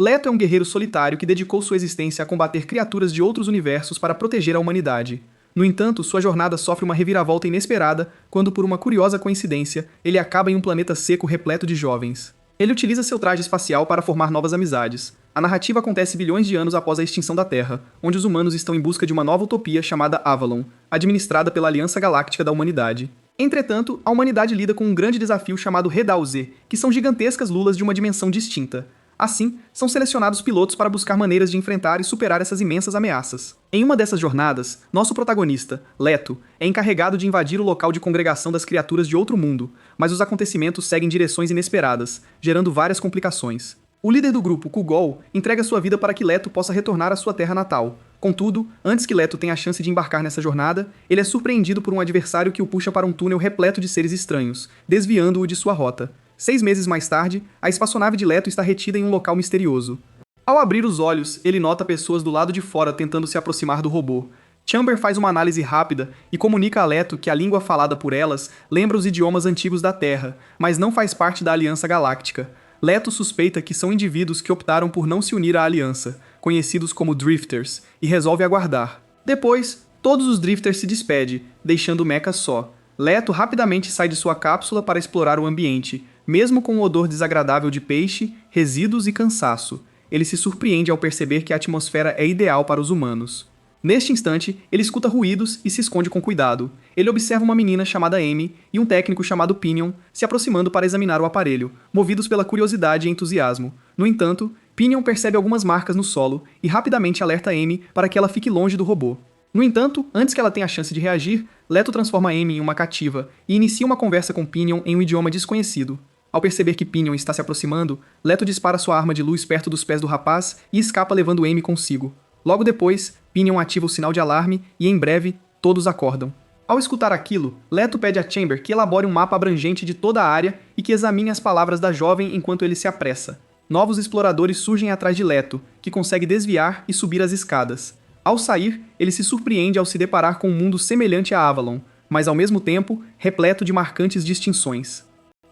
Leto é um guerreiro solitário que dedicou sua existência a combater criaturas de outros universos para proteger a humanidade. No entanto, sua jornada sofre uma reviravolta inesperada quando, por uma curiosa coincidência, ele acaba em um planeta seco repleto de jovens. Ele utiliza seu traje espacial para formar novas amizades. A narrativa acontece bilhões de anos após a extinção da Terra, onde os humanos estão em busca de uma nova utopia chamada Avalon, administrada pela Aliança Galáctica da Humanidade. Entretanto, a humanidade lida com um grande desafio chamado Redalze, que são gigantescas lulas de uma dimensão distinta. Assim, são selecionados pilotos para buscar maneiras de enfrentar e superar essas imensas ameaças. Em uma dessas jornadas, nosso protagonista, Leto, é encarregado de invadir o local de congregação das criaturas de outro mundo, mas os acontecimentos seguem direções inesperadas, gerando várias complicações. O líder do grupo, Kugol, entrega sua vida para que Leto possa retornar à sua terra natal. Contudo, antes que Leto tenha a chance de embarcar nessa jornada, ele é surpreendido por um adversário que o puxa para um túnel repleto de seres estranhos, desviando-o de sua rota. 6 meses mais tarde, a espaçonave de Leto está retida em um local misterioso. Ao abrir os olhos, ele nota pessoas do lado de fora tentando se aproximar do robô. Chamber faz uma análise rápida e comunica a Leto que a língua falada por elas lembra os idiomas antigos da Terra, mas não faz parte da Aliança Galáctica. Leto suspeita que são indivíduos que optaram por não se unir à Aliança, conhecidos como Drifters, e resolve aguardar. Depois, todos os Drifters se despedem, deixando o Mecha só. Leto rapidamente sai de sua cápsula para explorar o ambiente, mesmo com o odor desagradável de peixe, resíduos e cansaço. Ele se surpreende ao perceber que a atmosfera é ideal para os humanos. Neste instante, ele escuta ruídos e se esconde com cuidado. Ele observa uma menina chamada Amy e um técnico chamado Pinion se aproximando para examinar o aparelho, movidos pela curiosidade e entusiasmo. No entanto, Pinion percebe algumas marcas no solo e rapidamente alerta Amy para que ela fique longe do robô. No entanto, antes que ela tenha a chance de reagir, Leto transforma Amy em uma cativa e inicia uma conversa com Pinion em um idioma desconhecido. Ao perceber que Pinion está se aproximando, Leto dispara sua arma de luz perto dos pés do rapaz e escapa levando Amy consigo. Logo depois, Pinion ativa o sinal de alarme e, em breve, todos acordam. Ao escutar aquilo, Leto pede a Chamber que elabore um mapa abrangente de toda a área e que examine as palavras da jovem enquanto ele se apressa. Novos exploradores surgem atrás de Leto, que consegue desviar e subir as escadas. Ao sair, ele se surpreende ao se deparar com um mundo semelhante a Avalon, mas ao mesmo tempo, repleto de marcantes distinções.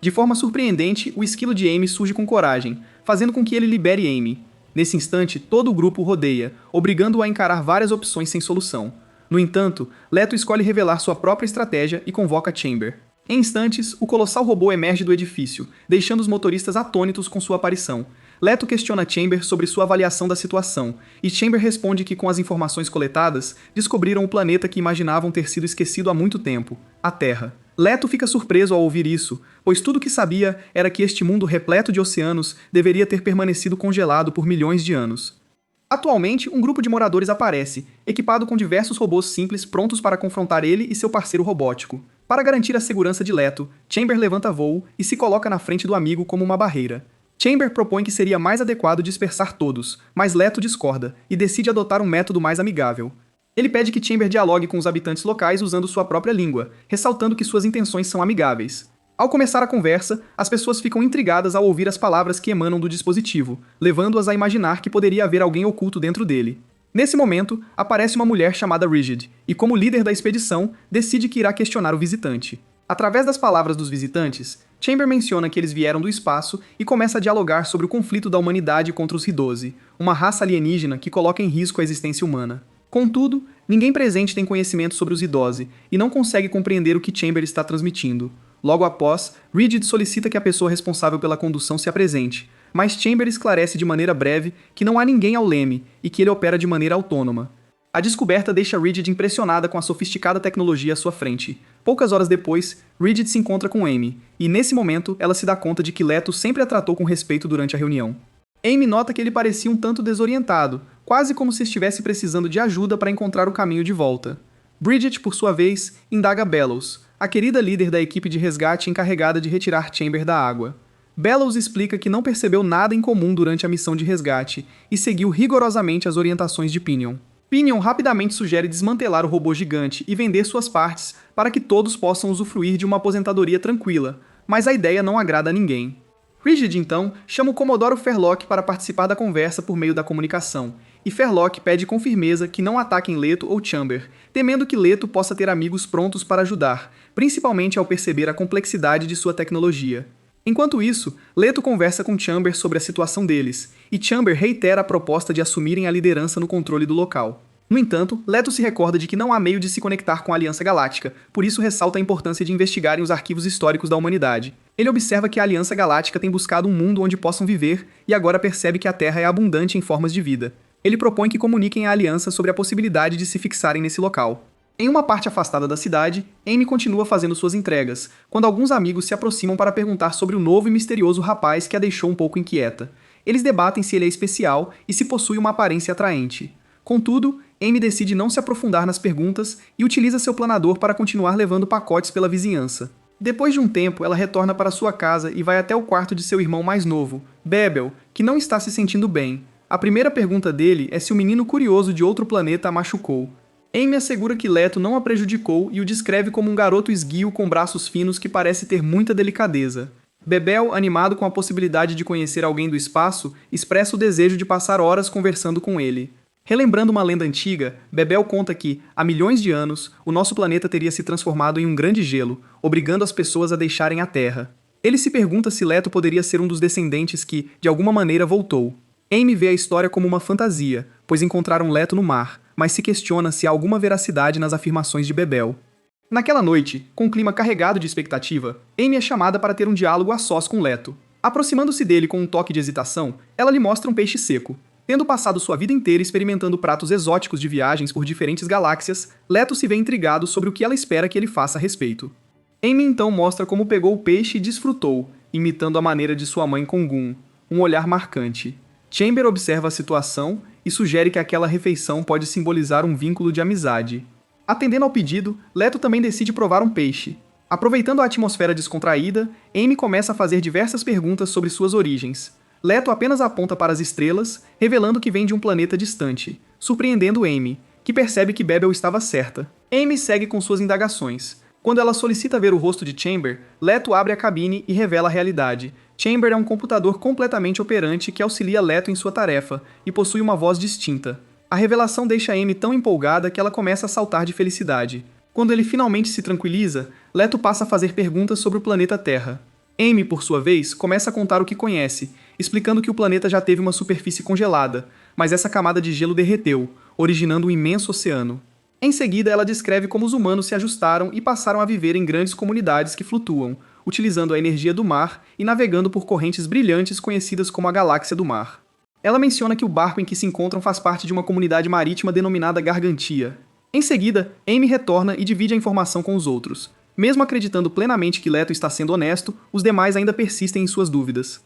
De forma surpreendente, o esquilo de Amy surge com coragem, fazendo com que ele libere Amy. Nesse instante, todo o grupo o rodeia, obrigando-o a encarar várias opções sem solução. No entanto, Leto escolhe revelar sua própria estratégia e convoca Chamber. Em instantes, o colossal robô emerge do edifício, deixando os motoristas atônitos com sua aparição. Leto questiona Chamber sobre sua avaliação da situação, e Chamber responde que com as informações coletadas, descobriram o planeta que imaginavam ter sido esquecido há muito tempo, a Terra. Leto fica surpreso ao ouvir isso, pois tudo o que sabia era que este mundo repleto de oceanos deveria ter permanecido congelado por milhões de anos. Atualmente, um grupo de moradores aparece, equipado com diversos robôs simples prontos para confrontar ele e seu parceiro robótico. Para garantir a segurança de Leto, Chamber levanta voo e se coloca na frente do amigo como uma barreira. Chamber propõe que seria mais adequado dispersar todos, mas Leto discorda e decide adotar um método mais amigável. Ele pede que Chamber dialogue com os habitantes locais usando sua própria língua, ressaltando que suas intenções são amigáveis. Ao começar a conversa, as pessoas ficam intrigadas ao ouvir as palavras que emanam do dispositivo, levando-as a imaginar que poderia haver alguém oculto dentro dele. Nesse momento, aparece uma mulher chamada Rigid, e como líder da expedição, decide que irá questionar o visitante. Através das palavras dos visitantes, Chamber menciona que eles vieram do espaço e começa a dialogar sobre o conflito da humanidade contra os Ridose, uma raça alienígena que coloca em risco a existência humana. Contudo, ninguém presente tem conhecimento sobre os Ridose e não consegue compreender o que Chamber está transmitindo. Logo após, Rigid solicita que a pessoa responsável pela condução se apresente, mas Chamber esclarece de maneira breve que não há ninguém ao leme e que ele opera de maneira autônoma. A descoberta deixa Rigid impressionada com a sofisticada tecnologia à sua frente. Poucas horas depois, Rigid se encontra com Amy, e nesse momento ela se dá conta de que Leto sempre a tratou com respeito durante a reunião. Amy nota que ele parecia um tanto desorientado, quase como se estivesse precisando de ajuda para encontrar o caminho de volta. Bridget, por sua vez, indaga Bellows, a querida líder da equipe de resgate encarregada de retirar Chamber da água. Bellows explica que não percebeu nada em comum durante a missão de resgate e seguiu rigorosamente as orientações de Pinion. Pinion rapidamente sugere desmantelar o robô gigante e vender suas partes para que todos possam usufruir de uma aposentadoria tranquila, mas a ideia não agrada a ninguém. Rigid, então, chama o Comodoro Ferlock para participar da conversa por meio da comunicação, e Ferlock pede com firmeza que não ataquem Leto ou Chamber, temendo que Leto possa ter amigos prontos para ajudar, principalmente ao perceber a complexidade de sua tecnologia. Enquanto isso, Leto conversa com Chamber sobre a situação deles, e Chamber reitera a proposta de assumirem a liderança no controle do local. No entanto, Leto se recorda de que não há meio de se conectar com a Aliança Galáctica, por isso ressalta a importância de investigarem os arquivos históricos da humanidade. Ele observa que a Aliança Galáctica tem buscado um mundo onde possam viver e agora percebe que a Terra é abundante em formas de vida. Ele propõe que comuniquem à Aliança sobre a possibilidade de se fixarem nesse local. Em uma parte afastada da cidade, Amy continua fazendo suas entregas, quando alguns amigos se aproximam para perguntar sobre o novo e misterioso rapaz que a deixou um pouco inquieta. Eles debatem se ele é especial e se possui uma aparência atraente. Contudo, Amy decide não se aprofundar nas perguntas e utiliza seu planador para continuar levando pacotes pela vizinhança. Depois de um tempo, ela retorna para sua casa e vai até o quarto de seu irmão mais novo, Bebel, que não está se sentindo bem. A primeira pergunta dele é se o menino curioso de outro planeta a machucou. Amy assegura que Leto não a prejudicou e o descreve como um garoto esguio com braços finos que parece ter muita delicadeza. Bebel, animado com a possibilidade de conhecer alguém do espaço, expressa o desejo de passar horas conversando com ele. Relembrando uma lenda antiga, Bebel conta que, há milhões de anos, o nosso planeta teria se transformado em um grande gelo, obrigando as pessoas a deixarem a Terra. Ele se pergunta se Leto poderia ser um dos descendentes que, de alguma maneira, voltou. Amy vê a história como uma fantasia, pois encontraram Leto no mar, mas se questiona se há alguma veracidade nas afirmações de Bebel. Naquela noite, com um clima carregado de expectativa, Amy é chamada para ter um diálogo a sós com Leto. Aproximando-se dele com um toque de hesitação, ela lhe mostra um peixe seco. Tendo passado sua vida inteira experimentando pratos exóticos de viagens por diferentes galáxias, Leto se vê intrigado sobre o que ela espera que ele faça a respeito. Amy então mostra como pegou o peixe e desfrutou, imitando a maneira de sua mãe Kongun, um olhar marcante. Chamber observa a situação e sugere que aquela refeição pode simbolizar um vínculo de amizade. Atendendo ao pedido, Leto também decide provar um peixe. Aproveitando a atmosfera descontraída, Amy começa a fazer diversas perguntas sobre suas origens. Leto apenas aponta para as estrelas, revelando que vem de um planeta distante, surpreendendo Amy, que percebe que Bebel estava certa. Amy segue com suas indagações. Quando ela solicita ver o rosto de Chamber, Leto abre a cabine e revela a realidade. Chamber é um computador completamente operante que auxilia Leto em sua tarefa e possui uma voz distinta. A revelação deixa Amy tão empolgada que ela começa a saltar de felicidade. Quando ele finalmente se tranquiliza, Leto passa a fazer perguntas sobre o planeta Terra. Amy, por sua vez, começa a contar o que conhece, explicando que o planeta já teve uma superfície congelada, mas essa camada de gelo derreteu, originando um imenso oceano. Em seguida, ela descreve como os humanos se ajustaram e passaram a viver em grandes comunidades que flutuam, utilizando a energia do mar e navegando por correntes brilhantes conhecidas como a Galáxia do Mar. Ela menciona que o barco em que se encontram faz parte de uma comunidade marítima denominada Gargantia. Em seguida, Amy retorna e divide a informação com os outros. Mesmo acreditando plenamente que Leto está sendo honesto, os demais ainda persistem em suas dúvidas.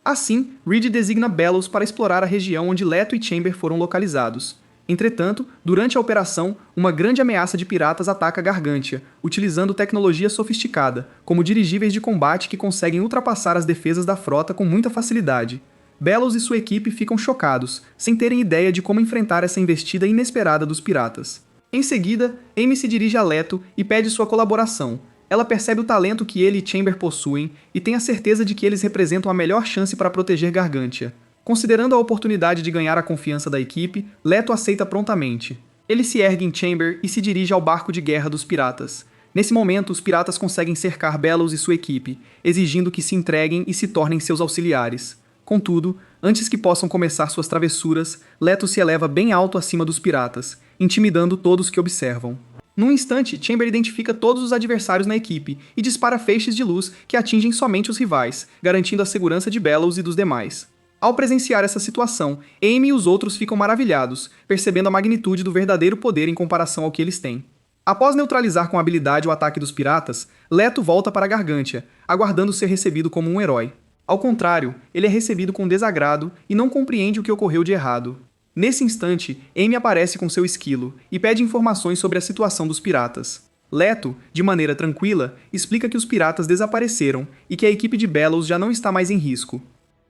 Assim, Reed designa Bellows para explorar a região onde Leto e Chamber foram localizados. Entretanto, durante a operação, uma grande ameaça de piratas ataca Gargantia, utilizando tecnologia sofisticada, como dirigíveis de combate que conseguem ultrapassar as defesas da frota com muita facilidade. Bellows e sua equipe ficam chocados, sem terem ideia de como enfrentar essa investida inesperada dos piratas. Em seguida, Amy se dirige a Leto e pede sua colaboração. Ela percebe o talento que ele e Chamber possuem e tem a certeza de que eles representam a melhor chance para proteger Gargantia. Considerando a oportunidade de ganhar a confiança da equipe, Leto aceita prontamente. Ele se ergue em Chamber e se dirige ao barco de guerra dos piratas. Nesse momento, os piratas conseguem cercar Bellows e sua equipe, exigindo que se entreguem e se tornem seus auxiliares. Contudo, antes que possam começar suas travessuras, Leto se eleva bem alto acima dos piratas, intimidando todos que observam. Num instante, Chamber identifica todos os adversários na equipe e dispara feixes de luz que atingem somente os rivais, garantindo a segurança de Bellows e dos demais. Ao presenciar essa situação, Amy e os outros ficam maravilhados, percebendo a magnitude do verdadeiro poder em comparação ao que eles têm. Após neutralizar com habilidade o ataque dos piratas, Leto volta para Gargantia, aguardando ser recebido como um herói. Ao contrário, ele é recebido com desagrado e não compreende o que ocorreu de errado. Nesse instante, Amy aparece com seu esquilo e pede informações sobre a situação dos piratas. Leto, de maneira tranquila, explica que os piratas desapareceram e que a equipe de Bellows já não está mais em risco.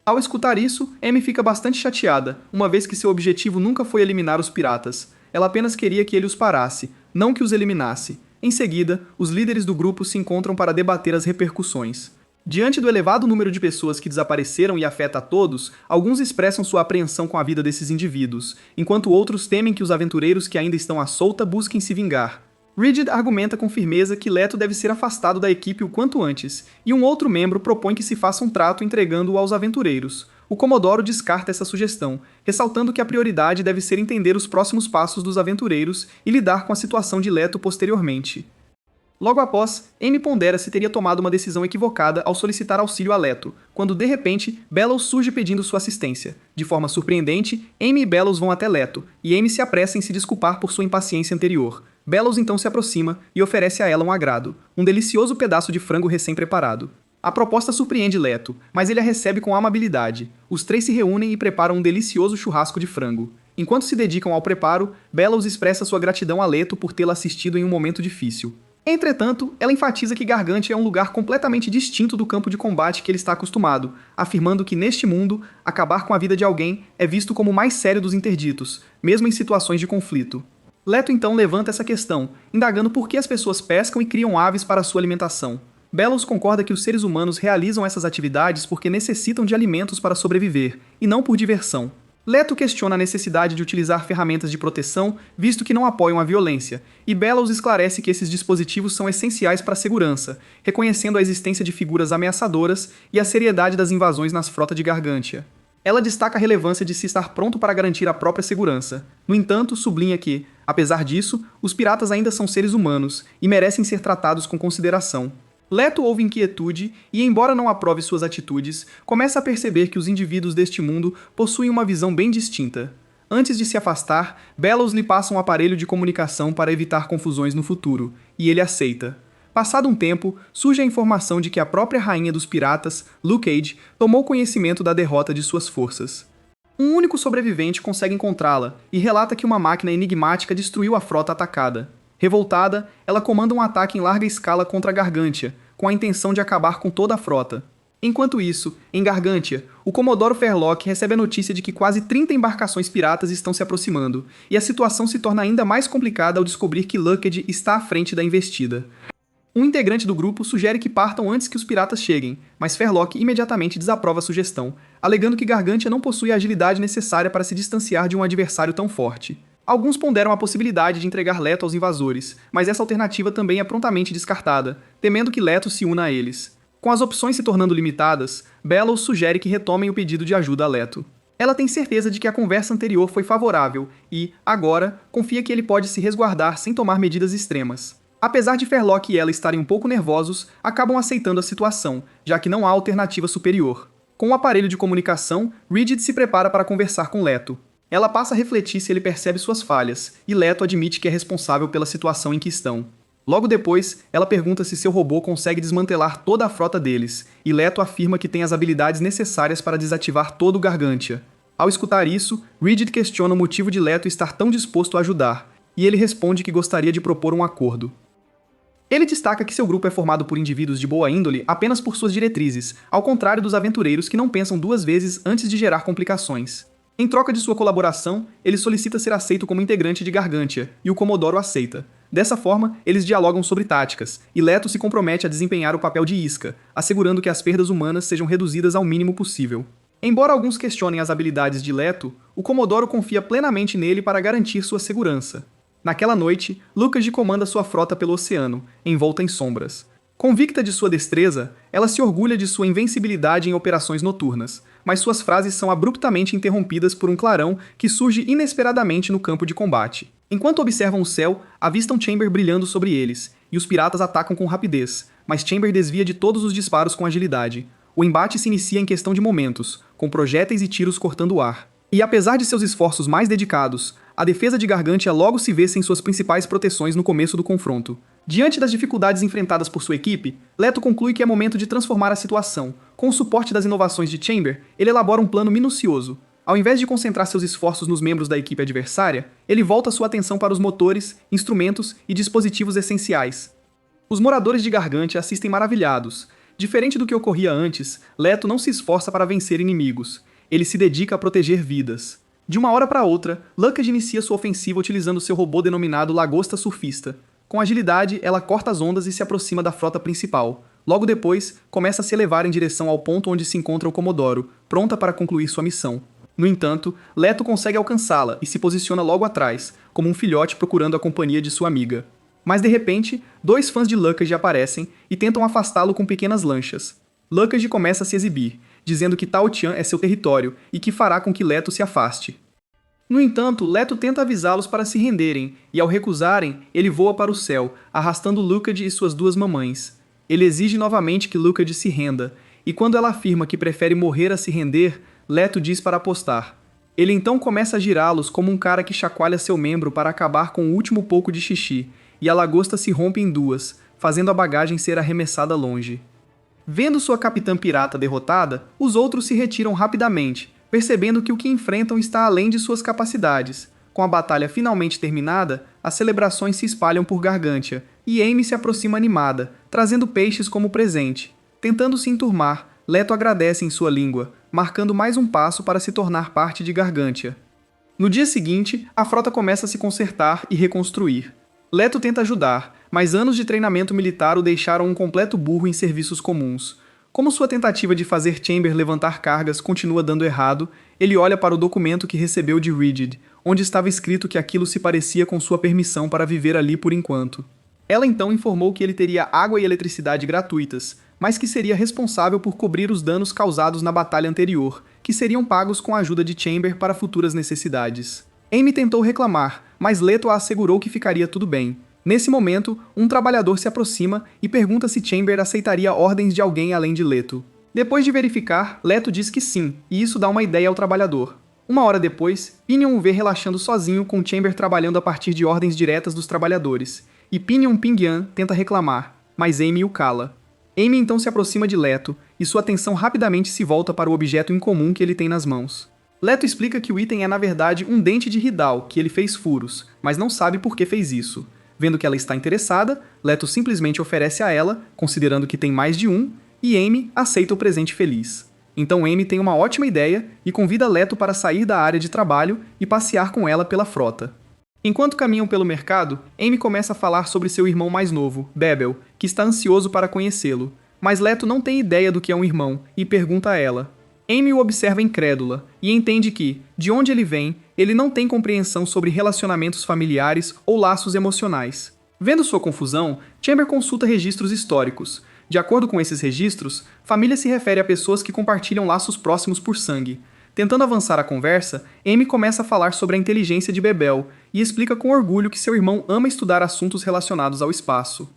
Ao escutar isso, Amy fica bastante chateada, uma vez que seu objetivo nunca foi eliminar os piratas. Ela apenas queria que ele os parasse, não que os eliminasse. Em seguida, os líderes do grupo se encontram para debater as repercussões. Diante do elevado número de pessoas que desapareceram e afeta a todos, alguns expressam sua apreensão com a vida desses indivíduos, enquanto outros temem que os aventureiros que ainda estão à solta busquem se vingar. Rigid argumenta com firmeza que Leto deve ser afastado da equipe o quanto antes, e um outro membro propõe que se faça um trato entregando-o aos aventureiros. O Comodoro descarta essa sugestão, ressaltando que a prioridade deve ser entender os próximos passos dos aventureiros e lidar com a situação de Leto posteriormente. Logo após, Amy pondera se teria tomado uma decisão equivocada ao solicitar auxílio a Leto, quando de repente, Bellows surge pedindo sua assistência. De forma surpreendente, Amy e Bellows vão até Leto, e Amy se apressa em se desculpar por sua impaciência anterior. Bellows então se aproxima e oferece a ela um agrado, um delicioso pedaço de frango recém-preparado. A proposta surpreende Leto, mas ele a recebe com amabilidade. Os três se reúnem e preparam um delicioso churrasco de frango. Enquanto se dedicam ao preparo, Bellows expressa sua gratidão a Leto por tê-la assistido em um momento difícil. Entretanto, ela enfatiza que Gargantia é um lugar completamente distinto do campo de combate que ele está acostumado, afirmando que neste mundo, acabar com a vida de alguém é visto como o mais sério dos interditos, mesmo em situações de conflito. Leto então levanta essa questão, indagando por que as pessoas pescam e criam aves para sua alimentação. Bellows concorda que os seres humanos realizam essas atividades porque necessitam de alimentos para sobreviver, e não por diversão. Leto questiona a necessidade de utilizar ferramentas de proteção, visto que não apoiam a violência, e Bellows esclarece que esses dispositivos são essenciais para a segurança, reconhecendo a existência de figuras ameaçadoras e a seriedade das invasões nas frotas de Gargantia. Ela destaca a relevância de se estar pronto para garantir a própria segurança. No entanto, sublinha que, apesar disso, os piratas ainda são seres humanos e merecem ser tratados com consideração. Leto ouve inquietude e, embora não aprove suas atitudes, começa a perceber que os indivíduos deste mundo possuem uma visão bem distinta. Antes de se afastar, Bellows lhe passa um aparelho de comunicação para evitar confusões no futuro, e ele aceita. Passado um tempo, surge a informação de que a própria rainha dos piratas, Luke-Cage, tomou conhecimento da derrota de suas forças. Um único sobrevivente consegue encontrá-la e relata que uma máquina enigmática destruiu a frota atacada. Revoltada, ela comanda um ataque em larga escala contra Gargantia, com a intenção de acabar com toda a frota. Enquanto isso, em Gargantia, o Comodoro Fairlock recebe a notícia de que quase 30 embarcações piratas estão se aproximando, e a situação se torna ainda mais complicada ao descobrir que Lucked está à frente da investida. Um integrante do grupo sugere que partam antes que os piratas cheguem, mas Fairlock imediatamente desaprova a sugestão, alegando que Gargantia não possui a agilidade necessária para se distanciar de um adversário tão forte. Alguns ponderam a possibilidade de entregar Leto aos invasores, mas essa alternativa também é prontamente descartada, temendo que Leto se una a eles. Com as opções se tornando limitadas, Bellows sugere que retomem o pedido de ajuda a Leto. Ela tem certeza de que a conversa anterior foi favorável e, agora, confia que ele pode se resguardar sem tomar medidas extremas. Apesar de Fairlock e ela estarem um pouco nervosos, acabam aceitando a situação, já que não há alternativa superior. Com o aparelho de comunicação, Rigid se prepara para conversar com Leto. Ela passa a refletir se ele percebe suas falhas, e Leto admite que é responsável pela situação em que estão. Logo depois, ela pergunta se seu robô consegue desmantelar toda a frota deles, e Leto afirma que tem as habilidades necessárias para desativar todo o Gargantia. Ao escutar isso, Rigid questiona o motivo de Leto estar tão disposto a ajudar, e ele responde que gostaria de propor um acordo. Ele destaca que seu grupo é formado por indivíduos de boa índole apenas por suas diretrizes, ao contrário dos aventureiros que não pensam duas vezes antes de gerar complicações. Em troca de sua colaboração, ele solicita ser aceito como integrante de Gargantia, e o Comodoro aceita. Dessa forma, eles dialogam sobre táticas, e Leto se compromete a desempenhar o papel de isca, assegurando que as perdas humanas sejam reduzidas ao mínimo possível. Embora alguns questionem as habilidades de Leto, o Comodoro confia plenamente nele para garantir sua segurança. Naquela noite, Lucked comanda sua frota pelo oceano, envolta em sombras. Convicta de sua destreza, ela se orgulha de sua invencibilidade em operações noturnas, mas suas frases são abruptamente interrompidas por um clarão que surge inesperadamente no campo de combate. Enquanto observam o céu, avistam Chamber brilhando sobre eles, e os piratas atacam com rapidez, mas Chamber desvia de todos os disparos com agilidade. O embate se inicia em questão de momentos, com projéteis e tiros cortando o ar. E apesar de seus esforços mais dedicados, a defesa de Gargantia logo se vê sem suas principais proteções no começo do confronto. Diante das dificuldades enfrentadas por sua equipe, Leto conclui que é momento de transformar a situação. Com o suporte das inovações de Chamber, ele elabora um plano minucioso. Ao invés de concentrar seus esforços nos membros da equipe adversária, ele volta sua atenção para os motores, instrumentos e dispositivos essenciais. Os moradores de Gargantia assistem maravilhados. Diferente do que ocorria antes, Leto não se esforça para vencer inimigos. Ele se dedica a proteger vidas. De uma hora para outra, Lucked inicia sua ofensiva utilizando seu robô denominado Lagosta Surfista. Com agilidade, ela corta as ondas e se aproxima da frota principal. Logo depois, começa a se elevar em direção ao ponto onde se encontra o Comodoro, pronta para concluir sua missão. No entanto, Leto consegue alcançá-la e se posiciona logo atrás, como um filhote procurando a companhia de sua amiga. Mas de repente, dois fãs de Luckage aparecem e tentam afastá-lo com pequenas lanchas. Luckage começa a se exibir, dizendo que Tao Tian é seu território e que fará com que Leto se afaste. No entanto, Leto tenta avisá-los para se renderem, e ao recusarem, ele voa para o céu, arrastando Luckage e suas duas mamães. Ele exige novamente que Luckage se renda, e quando ela afirma que prefere morrer a se render, Leto diz para apostar. Ele então começa a girá-los como um cara que chacoalha seu membro para acabar com o último pouco de xixi, e a lagosta se rompe em duas, fazendo a bagagem ser arremessada longe. Vendo sua capitã pirata derrotada, os outros se retiram rapidamente, percebendo que o que enfrentam está além de suas capacidades. Com a batalha finalmente terminada, as celebrações se espalham por Gargantia, e Amy se aproxima animada, trazendo peixes como presente. Tentando se enturmar, Leto agradece em sua língua, marcando mais um passo para se tornar parte de Gargantia. No dia seguinte, a frota começa a se consertar e reconstruir. Leto tenta ajudar, mas anos de treinamento militar o deixaram um completo burro em serviços comuns. Como sua tentativa de fazer Chamber levantar cargas continua dando errado, ele olha para o documento que recebeu de Rigid, onde estava escrito que aquilo se parecia com sua permissão para viver ali por enquanto. Ela então informou que ele teria água e eletricidade gratuitas, mas que seria responsável por cobrir os danos causados na batalha anterior, que seriam pagos com a ajuda de Chamber para futuras necessidades. Amy tentou reclamar, mas Leto a assegurou que ficaria tudo bem. Nesse momento, um trabalhador se aproxima e pergunta se Chamber aceitaria ordens de alguém além de Leto. Depois de verificar, Leto diz que sim, e isso dá uma ideia ao trabalhador. Uma hora depois, Pinion o vê relaxando sozinho com Chamber trabalhando a partir de ordens diretas dos trabalhadores, e Pinion Pingyan tenta reclamar, mas Amy o cala. Amy então se aproxima de Leto, e sua atenção rapidamente se volta para o objeto incomum que ele tem nas mãos. Leto explica que o item é na verdade um dente de Hidal, que ele fez furos, mas não sabe por que fez isso. Vendo que ela está interessada, Leto simplesmente oferece a ela, considerando que tem mais de um, e Amy aceita o presente feliz. Então Amy tem uma ótima ideia e convida Leto para sair da área de trabalho e passear com ela pela frota. Enquanto caminham pelo mercado, Amy começa a falar sobre seu irmão mais novo, Bebel, que está ansioso para conhecê-lo. Mas Leto não tem ideia do que é um irmão e pergunta a ela. Amy o observa incrédula e entende que, de onde ele vem, ele não tem compreensão sobre relacionamentos familiares ou laços emocionais. Vendo sua confusão, Chamber consulta registros históricos. De acordo com esses registros, família se refere a pessoas que compartilham laços próximos por sangue. Tentando avançar a conversa, Amy começa a falar sobre a inteligência de Bebel e explica com orgulho que seu irmão ama estudar assuntos relacionados ao espaço.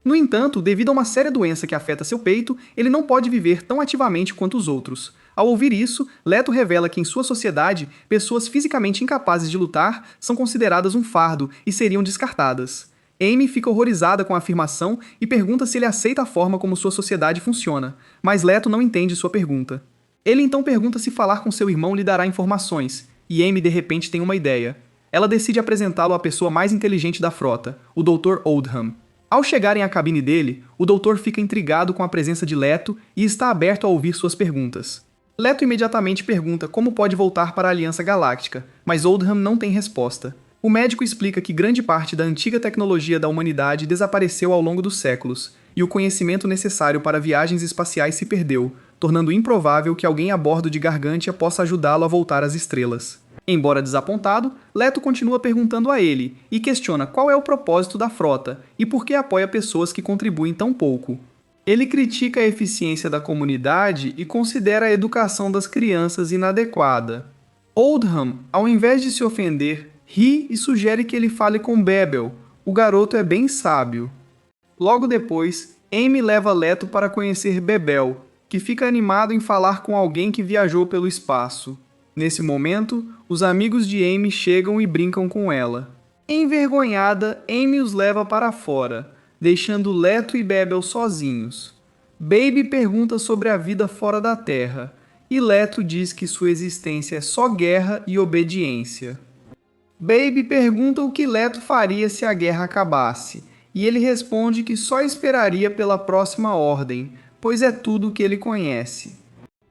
No entanto, devido a uma séria doença que afeta seu peito, ele não pode viver tão ativamente quanto os outros. Ao ouvir isso, Leto revela que em sua sociedade, pessoas fisicamente incapazes de lutar são consideradas um fardo e seriam descartadas. Amy fica horrorizada com a afirmação e pergunta se ele aceita a forma como sua sociedade funciona, mas Leto não entende sua pergunta. Ele então pergunta se falar com seu irmão lhe dará informações, e Amy de repente tem uma ideia. Ela decide apresentá-lo à pessoa mais inteligente da frota, o Dr. Oldham. Ao chegarem à cabine dele, o doutor fica intrigado com a presença de Leto e está aberto a ouvir suas perguntas. Leto imediatamente pergunta como pode voltar para a Aliança Galáctica, mas Oldham não tem resposta. O médico explica que grande parte da antiga tecnologia da humanidade desapareceu ao longo dos séculos, e o conhecimento necessário para viagens espaciais se perdeu, tornando improvável que alguém a bordo de Gargantia possa ajudá-lo a voltar às estrelas. Embora desapontado, Leto continua perguntando a ele e questiona qual é o propósito da frota e por que apoia pessoas que contribuem tão pouco. Ele critica a eficiência da comunidade e considera a educação das crianças inadequada. Oldham, ao invés de se ofender, ri e sugere que ele fale com Bebel. O garoto é bem sábio. Logo depois, Amy leva Leto para conhecer Bebel, que fica animado em falar com alguém que viajou pelo espaço. Nesse momento, os amigos de Amy chegam e brincam com ela. Envergonhada, Amy os leva para fora, deixando Leto e Bebel sozinhos. Baby pergunta sobre a vida fora da Terra, e Leto diz que sua existência é só guerra e obediência. Baby pergunta o que Leto faria se a guerra acabasse, e ele responde que só esperaria pela próxima ordem, pois é tudo o que ele conhece.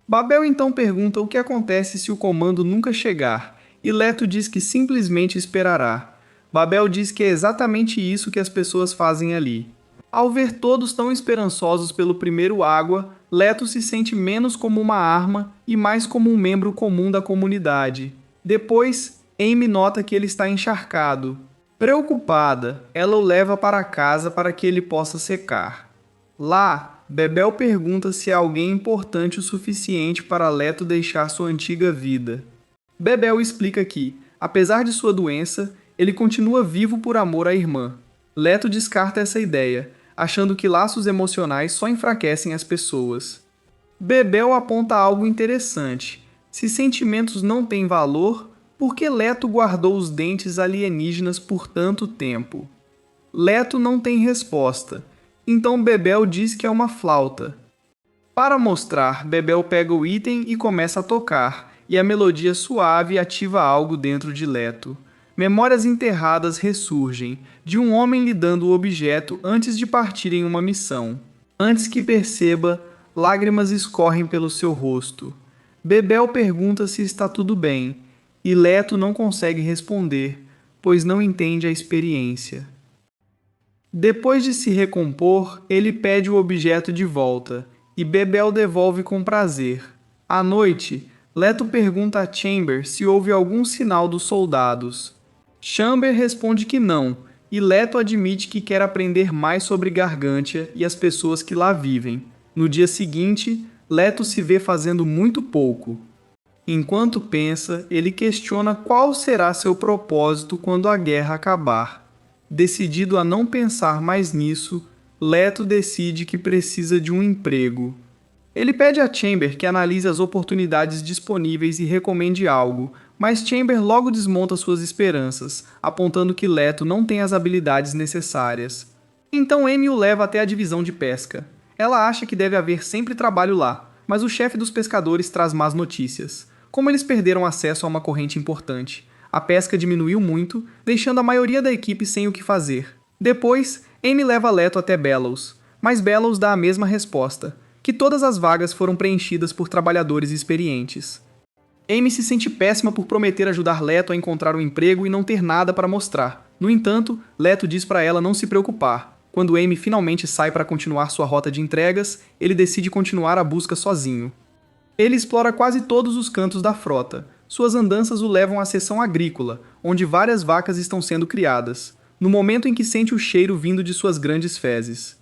Babel então pergunta o que acontece se o comando nunca chegar, e Leto diz que simplesmente esperará. Babel diz que é exatamente isso que as pessoas fazem ali. Ao ver todos tão esperançosos pelo primeiro água, Leto se sente menos como uma arma e mais como um membro comum da comunidade. Depois, Amy nota que ele está encharcado. Preocupada, ela o leva para casa para que ele possa secar. Lá, Bebel pergunta se é alguém importante o suficiente para Leto deixar sua antiga vida. Bebel explica que, apesar de sua doença, ele continua vivo por amor à irmã. Leto descarta essa ideia, achando que laços emocionais só enfraquecem as pessoas. Bebel aponta algo interessante. Se sentimentos não têm valor, por que Leto guardou os dentes alienígenas por tanto tempo? Leto não tem resposta, então Bebel diz que é uma flauta. Para mostrar, Bebel pega o item e começa a tocar, e a melodia suave ativa algo dentro de Leto. Memórias enterradas ressurgem, de um homem lidando o objeto antes de partir em uma missão. Antes que perceba, lágrimas escorrem pelo seu rosto. Bebel pergunta se está tudo bem, e Leto não consegue responder, pois não entende a experiência. Depois de se recompor, ele pede o objeto de volta, e Bebel devolve com prazer. À noite, Leto pergunta a Chamber se houve algum sinal dos soldados. Chamber responde que não, e Leto admite que quer aprender mais sobre Gargantia e as pessoas que lá vivem. No dia seguinte, Leto se vê fazendo muito pouco. Enquanto pensa, ele questiona qual será seu propósito quando a guerra acabar. Decidido a não pensar mais nisso, Leto decide que precisa de um emprego. Ele pede a Chamber que analise as oportunidades disponíveis e recomende algo, mas Chamber logo desmonta suas esperanças, apontando que Leto não tem as habilidades necessárias. Então Amy o leva até a divisão de pesca. Ela acha que deve haver sempre trabalho lá, mas o chefe dos pescadores traz más notícias. Como eles perderam acesso a uma corrente importante, a pesca diminuiu muito, deixando a maioria da equipe sem o que fazer. Depois, Amy leva Leto até Bellows, mas Bellows dá a mesma resposta, que todas as vagas foram preenchidas por trabalhadores experientes. Amy se sente péssima por prometer ajudar Leto a encontrar um emprego e não ter nada para mostrar. No entanto, Leto diz para ela não se preocupar. Quando Amy finalmente sai para continuar sua rota de entregas, ele decide continuar a busca sozinho. Ele explora quase todos os cantos da frota. Suas andanças o levam à seção agrícola, onde várias vacas estão sendo criadas, no momento em que sente o cheiro vindo de suas grandes fezes.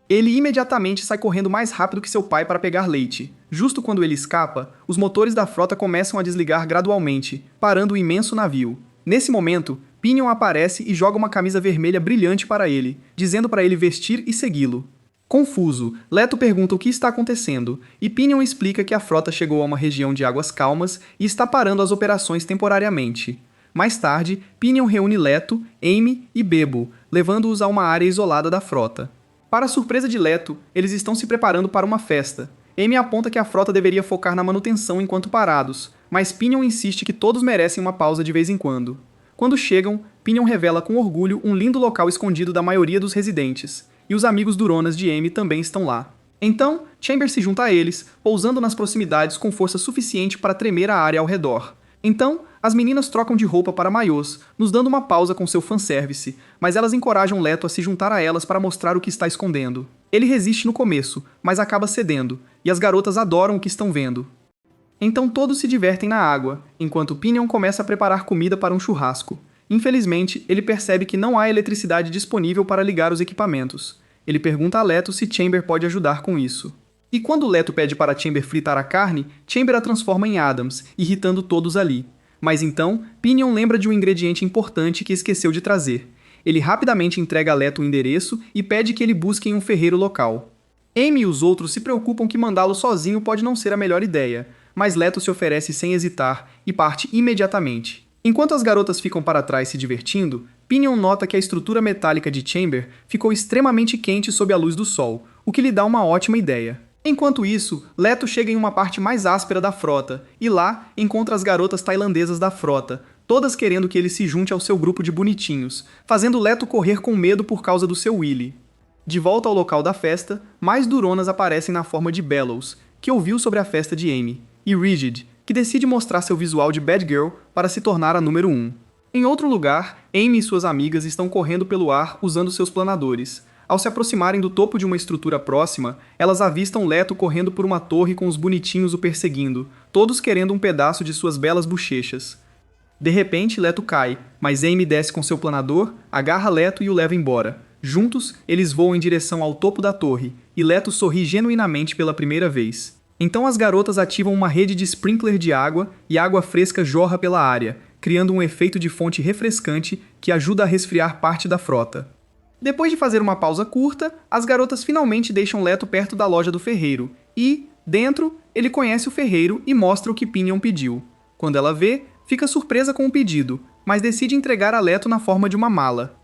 Ele imediatamente sai correndo mais rápido que seu pai para pegar leite. Justo quando ele escapa, os motores da frota começam a desligar gradualmente, parando o imenso navio. Nesse momento, Pinion aparece e joga uma camisa vermelha brilhante para ele, dizendo para ele vestir e segui-lo. Confuso, Leto pergunta o que está acontecendo, e Pinion explica que a frota chegou a uma região de águas calmas e está parando as operações temporariamente. Mais tarde, Pinion reúne Leto, Amy e Bebo, levando-os a uma área isolada da frota. Para a surpresa de Leto, eles estão se preparando para uma festa. Amy aponta que a frota deveria focar na manutenção enquanto parados, mas Pinion insiste que todos merecem uma pausa de vez em quando. Quando chegam, Pinion revela com orgulho um lindo local escondido da maioria dos residentes, e os amigos duronas de Amy também estão lá. Então, Chamber se junta a eles, pousando nas proximidades com força suficiente para tremer a área ao redor. Então, as meninas trocam de roupa para maiôs, nos dando uma pausa com seu fanservice, mas elas encorajam Leto a se juntar a elas para mostrar o que está escondendo. Ele resiste no começo, mas acaba cedendo, e as garotas adoram o que estão vendo. Então todos se divertem na água, enquanto Pinion começa a preparar comida para um churrasco. Infelizmente, ele percebe que não há eletricidade disponível para ligar os equipamentos. Ele pergunta a Leto se Chamber pode ajudar com isso. E quando Leto pede para Chamber fritar a carne, Chamber a transforma em Adams, irritando todos ali. Mas então, Pinion lembra de um ingrediente importante que esqueceu de trazer. Ele rapidamente entrega a Leto o endereço e pede que ele busque em um ferreiro local. Amy e os outros se preocupam que mandá-lo sozinho pode não ser a melhor ideia, mas Leto se oferece sem hesitar e parte imediatamente. Enquanto as garotas ficam para trás se divertindo, Pinion nota que a estrutura metálica de Chamber ficou extremamente quente sob a luz do sol, o que lhe dá uma ótima ideia. Enquanto isso, Leto chega em uma parte mais áspera da frota, e lá encontra as garotas tailandesas da frota, todas querendo que ele se junte ao seu grupo de bonitinhos, fazendo Leto correr com medo por causa do seu Willy. De volta ao local da festa, mais duronas aparecem na forma de Bellows, que ouviu sobre a festa de Amy, e Rigid, que decide mostrar seu visual de bad girl para se tornar a número 1. Em outro lugar, Amy e suas amigas estão correndo pelo ar usando seus planadores. Ao se aproximarem do topo de uma estrutura próxima, elas avistam Leto correndo por uma torre com os bonitinhos o perseguindo, todos querendo um pedaço de suas belas bochechas. De repente, Leto cai, mas Amy desce com seu planador, agarra Leto e o leva embora. Juntos, eles voam em direção ao topo da torre, e Leto sorri genuinamente pela primeira vez. Então as garotas ativam uma rede de sprinkler de água e água fresca jorra pela área, criando um efeito de fonte refrescante que ajuda a resfriar parte da frota. Depois de fazer uma pausa curta, as garotas finalmente deixam Leto perto da loja do ferreiro e, dentro, ele conhece o ferreiro e mostra o que Pinion pediu. Quando ela vê, fica surpresa com o pedido, mas decide entregar a Leto na forma de uma mala.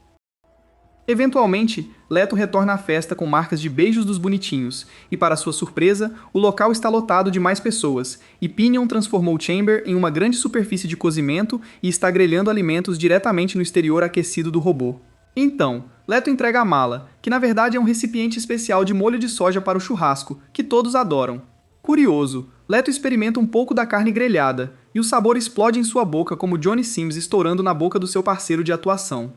Eventualmente, Leto retorna à festa com marcas de beijos dos bonitinhos, e para sua surpresa, o local está lotado de mais pessoas, e Pinion transformou Chamber em uma grande superfície de cozimento e está grelhando alimentos diretamente no exterior aquecido do robô. Então, Leto entrega a mala, que na verdade é um recipiente especial de molho de soja para o churrasco, que todos adoram. Curioso, Leto experimenta um pouco da carne grelhada, e o sabor explode em sua boca como Johnny Sims estourando na boca do seu parceiro de atuação.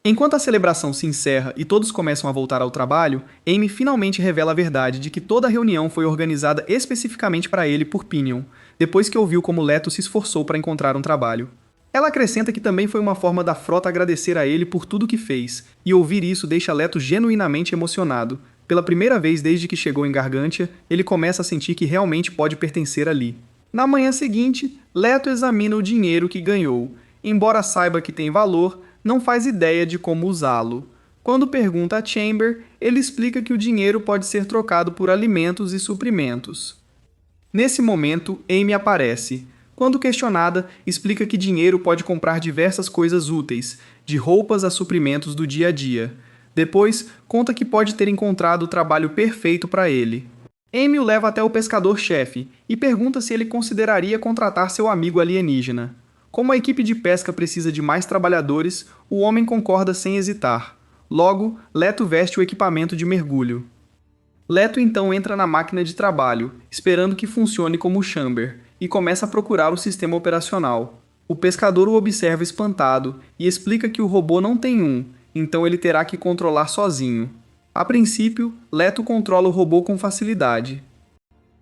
Enquanto a celebração se encerra e todos começam a voltar ao trabalho, Amy finalmente revela a verdade de que toda a reunião foi organizada especificamente para ele por Pinion, depois que ouviu como Leto se esforçou para encontrar um trabalho. Ela acrescenta que também foi uma forma da frota agradecer a ele por tudo que fez, e ouvir isso deixa Leto genuinamente emocionado. Pela primeira vez desde que chegou em Gargantia, ele começa a sentir que realmente pode pertencer ali. Na manhã seguinte, Leto examina o dinheiro que ganhou. Embora saiba que tem valor, não faz ideia de como usá-lo. Quando pergunta a Chamber, ele explica que o dinheiro pode ser trocado por alimentos e suprimentos. Nesse momento, Amy aparece. Quando questionada, explica que dinheiro pode comprar diversas coisas úteis, de roupas a suprimentos do dia a dia. Depois, conta que pode ter encontrado o trabalho perfeito para ele. Amy o leva até o pescador-chefe e pergunta se ele consideraria contratar seu amigo alienígena. Como a equipe de pesca precisa de mais trabalhadores, o homem concorda sem hesitar. Logo, Leto veste o equipamento de mergulho. Leto então entra na máquina de trabalho, esperando que funcione como o Chamber, e começa a procurar o sistema operacional. O pescador o observa espantado e explica que o robô não tem um, então ele terá que controlar sozinho. A princípio, Leto controla o robô com facilidade.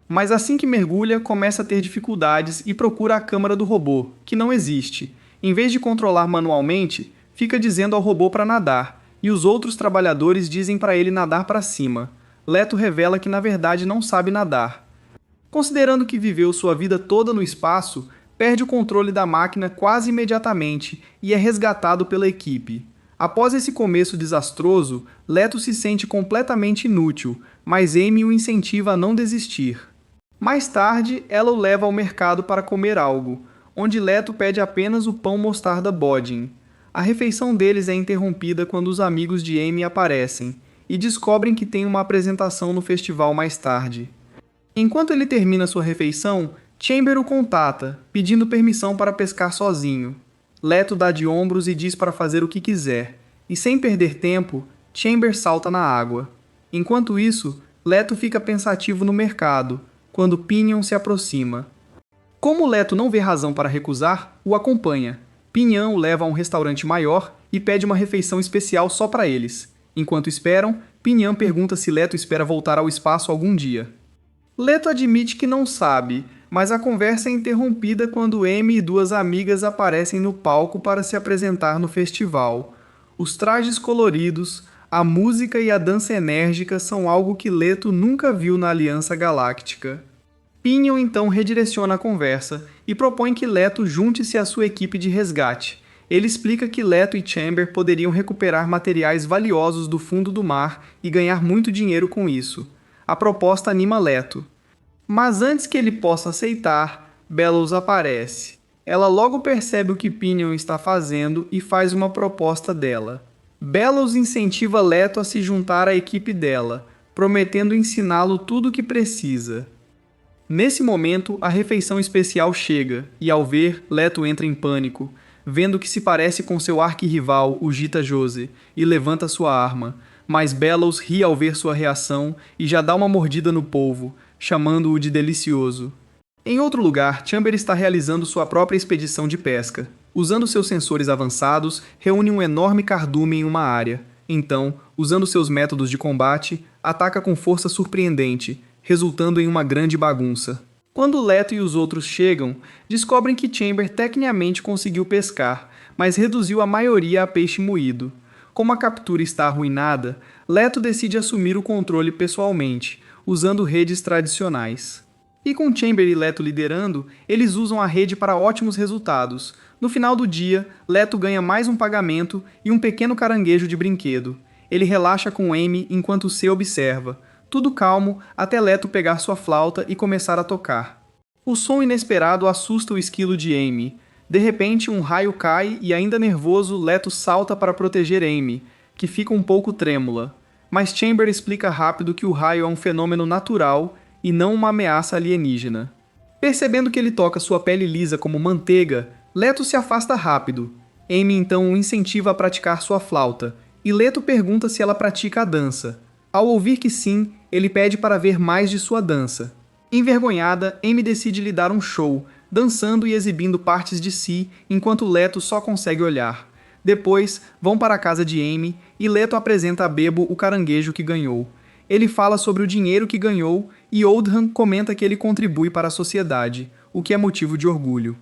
Mas assim que mergulha, começa a ter dificuldades e procura a câmara do robô, que não existe. Em vez de controlar manualmente, fica dizendo ao robô para nadar, e os outros trabalhadores dizem para ele nadar para cima. Leto revela que na verdade não sabe nadar. Considerando que viveu sua vida toda no espaço, perde o controle da máquina quase imediatamente e é resgatado pela equipe. Após esse começo desastroso, Leto se sente completamente inútil, mas Amy o incentiva a não desistir. Mais tarde, ela o leva ao mercado para comer algo, onde Leto pede apenas o pão mostarda Bodin. A refeição deles é interrompida quando os amigos de Amy aparecem e descobrem que tem uma apresentação no festival mais tarde. Enquanto ele termina sua refeição, Chamber o contata, pedindo permissão para pescar sozinho. Leto dá de ombros e diz para fazer o que quiser, e sem perder tempo, Chamber salta na água. Enquanto isso, Leto fica pensativo no mercado, quando Pinion se aproxima. Como Leto não vê razão para recusar, o acompanha. Pinion o leva a um restaurante maior e pede uma refeição especial só para eles. Enquanto esperam, Pinion pergunta se Leto espera voltar ao espaço algum dia. Leto admite que não sabe, mas a conversa é interrompida quando Amy e duas amigas aparecem no palco para se apresentar no festival. Os trajes coloridos, a música e a dança enérgica são algo que Leto nunca viu na Aliança Galáctica. Pinion então redireciona a conversa e propõe que Leto junte-se à sua equipe de resgate. Ele explica que Leto e Chamber poderiam recuperar materiais valiosos do fundo do mar e ganhar muito dinheiro com isso. A proposta anima Leto. Mas antes que ele possa aceitar, Bellows aparece. Ela logo percebe o que Pinion está fazendo e faz uma proposta dela. Bellows incentiva Leto a se juntar à equipe dela, prometendo ensiná-lo tudo o que precisa. Nesse momento, a refeição especial chega, e ao ver, Leto entra em pânico, vendo que se parece com seu arquirrival, o Gita Jose, e levanta sua arma, mas Bellows ri ao ver sua reação e já dá uma mordida no polvo, chamando-o de delicioso. Em outro lugar, Chamber está realizando sua própria expedição de pesca. Usando seus sensores avançados, reúne um enorme cardume em uma área. Então, usando seus métodos de combate, ataca com força surpreendente, resultando em uma grande bagunça. Quando Leto e os outros chegam, descobrem que Chamber tecnicamente conseguiu pescar, mas reduziu a maioria a peixe moído. Como a captura está arruinada, Leto decide assumir o controle pessoalmente, usando redes tradicionais. E com Chamber e Leto liderando, eles usam a rede para ótimos resultados. No final do dia, Leto ganha mais um pagamento e um pequeno caranguejo de brinquedo. Ele relaxa com Amy enquanto C observa. Tudo calmo até Leto pegar sua flauta e começar a tocar. O som inesperado assusta o esquilo de Amy. De repente, um raio cai e, ainda nervoso, Leto salta para proteger Amy, que fica um pouco trêmula. Mas Chamber explica rápido que o raio é um fenômeno natural e não uma ameaça alienígena. Percebendo que ele toca sua pele lisa como manteiga, Leto se afasta rápido. Amy então o incentiva a praticar sua flauta, e Leto pergunta se ela pratica a dança. Ao ouvir que sim, ele pede para ver mais de sua dança. Envergonhada, Amy decide lhe dar um show, dançando e exibindo partes de si, enquanto Leto só consegue olhar. Depois, vão para a casa de Amy e Leto apresenta a Bebo o caranguejo que ganhou. Ele fala sobre o dinheiro que ganhou e Oldham comenta que ele contribui para a sociedade, o que é motivo de orgulho.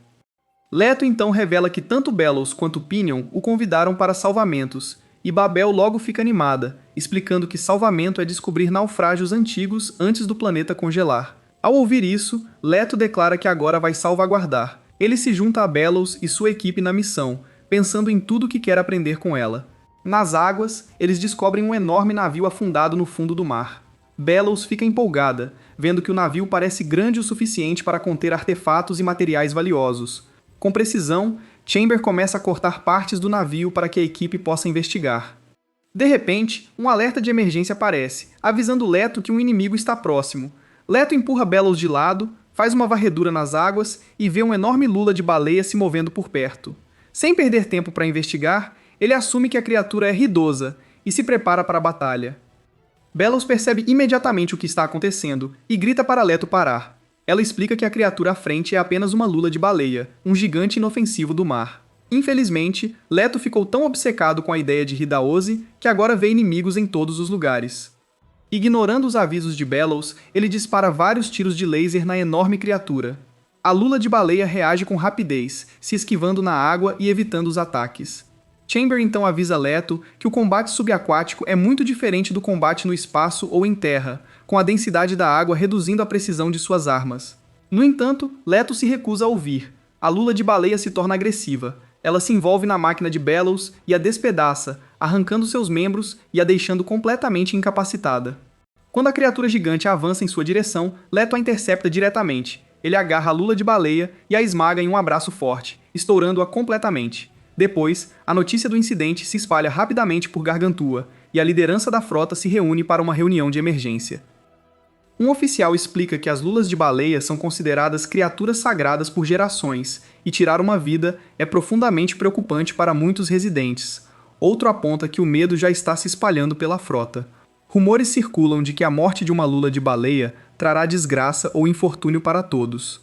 Leto então revela que tanto Bellows quanto Pinion o convidaram para salvamentos, e Babel logo fica animada, explicando que salvamento é descobrir naufrágios antigos antes do planeta congelar. Ao ouvir isso, Leto declara que agora vai salvaguardar. Ele se junta a Bellows e sua equipe na missão, pensando em tudo que quer aprender com ela. Nas águas, eles descobrem um enorme navio afundado no fundo do mar. Bellows fica empolgada, vendo que o navio parece grande o suficiente para conter artefatos e materiais valiosos. Com precisão, Chamber começa a cortar partes do navio para que a equipe possa investigar. De repente, um alerta de emergência aparece, avisando Leto que um inimigo está próximo. Leto empurra Bellows de lado, faz uma varredura nas águas e vê um enorme lula de baleia se movendo por perto. Sem perder tempo para investigar, ele assume que a criatura é ridosa e se prepara para a batalha. Bellows percebe imediatamente o que está acontecendo e grita para Leto parar. Ela explica que a criatura à frente é apenas uma lula de baleia, um gigante inofensivo do mar. Infelizmente, Leto ficou tão obcecado com a ideia de Hidaosi que agora vê inimigos em todos os lugares. Ignorando os avisos de Bellows, ele dispara vários tiros de laser na enorme criatura. A lula de baleia reage com rapidez, se esquivando na água e evitando os ataques. Chamber então avisa Leto que o combate subaquático é muito diferente do combate no espaço ou em terra, com a densidade da água reduzindo a precisão de suas armas. No entanto, Leto se recusa a ouvir. A lula de baleia se torna agressiva. Ela se envolve na máquina de Bellows e a despedaça, arrancando seus membros e a deixando completamente incapacitada. Quando a criatura gigante avança em sua direção, Leto a intercepta diretamente. Ele agarra a lula de baleia e a esmaga em um abraço forte, estourando-a completamente. Depois, a notícia do incidente se espalha rapidamente por Gargantua, e a liderança da frota se reúne para uma reunião de emergência. Um oficial explica que as lulas de baleia são consideradas criaturas sagradas por gerações, e tirar uma vida é profundamente preocupante para muitos residentes. Outro aponta que o medo já está se espalhando pela frota. Rumores circulam de que a morte de uma lula de baleia trará desgraça ou infortúnio para todos.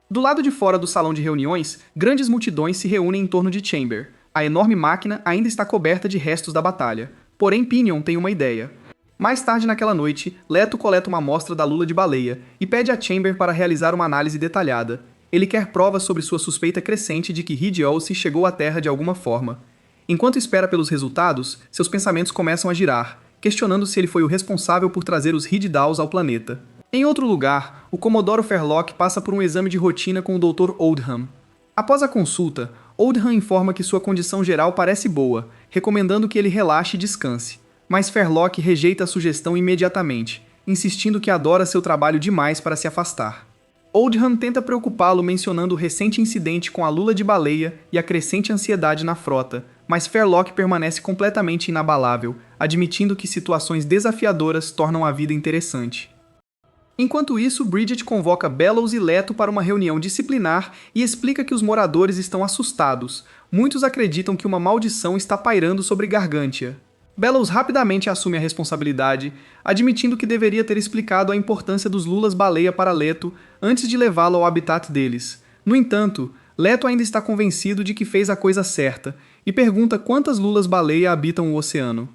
Do lado de fora do salão de reuniões, grandes multidões se reúnem em torno de Chamber. A enorme máquina ainda está coberta de restos da batalha. Porém, Pinion tem uma ideia. Mais tarde naquela noite, Leto coleta uma amostra da lula de baleia e pede a Chamber para realizar uma análise detalhada. Ele quer provas sobre sua suspeita crescente de que Hideosi chegou à Terra de alguma forma. Enquanto espera pelos resultados, seus pensamentos começam a girar, questionando se ele foi o responsável por trazer os Hidedaws ao planeta. Em outro lugar, o Comodoro Ferlock passa por um exame de rotina com o Dr. Oldham. Após a consulta, Oldham informa que sua condição geral parece boa, recomendando que ele relaxe e descanse. Mas Ferlock rejeita a sugestão imediatamente, insistindo que adora seu trabalho demais para se afastar. Oldham tenta preocupá-lo mencionando o recente incidente com a lula de baleia e a crescente ansiedade na frota, mas Ferlock permanece completamente inabalável, admitindo que situações desafiadoras tornam a vida interessante. Enquanto isso, Bridget convoca Bellows e Leto para uma reunião disciplinar e explica que os moradores estão assustados. Muitos acreditam que uma maldição está pairando sobre Gargantia. Bellows rapidamente assume a responsabilidade, admitindo que deveria ter explicado a importância dos lulas-baleia para Leto antes de levá-lo ao habitat deles. No entanto, Leto ainda está convencido de que fez a coisa certa e pergunta quantas lulas-baleia habitam o oceano.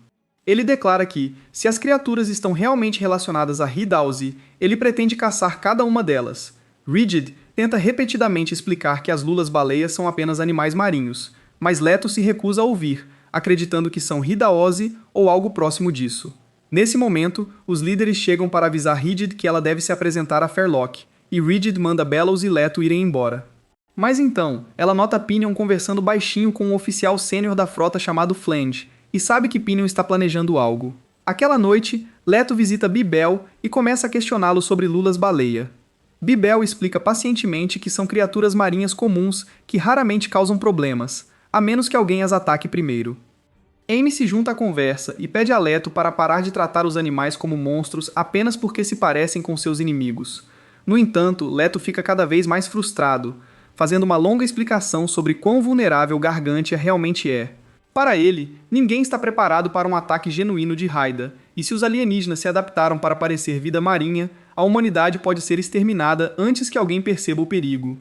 Ele declara que, se as criaturas estão realmente relacionadas a Hidaosi, ele pretende caçar cada uma delas. Rigid tenta repetidamente explicar que as lulas-baleias são apenas animais marinhos, mas Leto se recusa a ouvir, acreditando que são Hidaose ou algo próximo disso. Nesse momento, os líderes chegam para avisar Rigid que ela deve se apresentar a Fairlock, e Rigid manda Bellows e Leto irem embora. Mas então, ela nota Pinion conversando baixinho com um oficial sênior da frota chamado Flange, e sabe que Pinion está planejando algo. Aquela noite, Leto visita Bibel e começa a questioná-lo sobre lulas-baleia. Bibel explica pacientemente que são criaturas marinhas comuns que raramente causam problemas, a menos que alguém as ataque primeiro. Amy se junta à conversa e pede a Leto para parar de tratar os animais como monstros apenas porque se parecem com seus inimigos. No entanto, Leto fica cada vez mais frustrado, fazendo uma longa explicação sobre quão vulnerável Gargantia realmente é. Para ele, ninguém está preparado para um ataque genuíno de Haida, e se os alienígenas se adaptaram para parecer vida marinha, a humanidade pode ser exterminada antes que alguém perceba o perigo.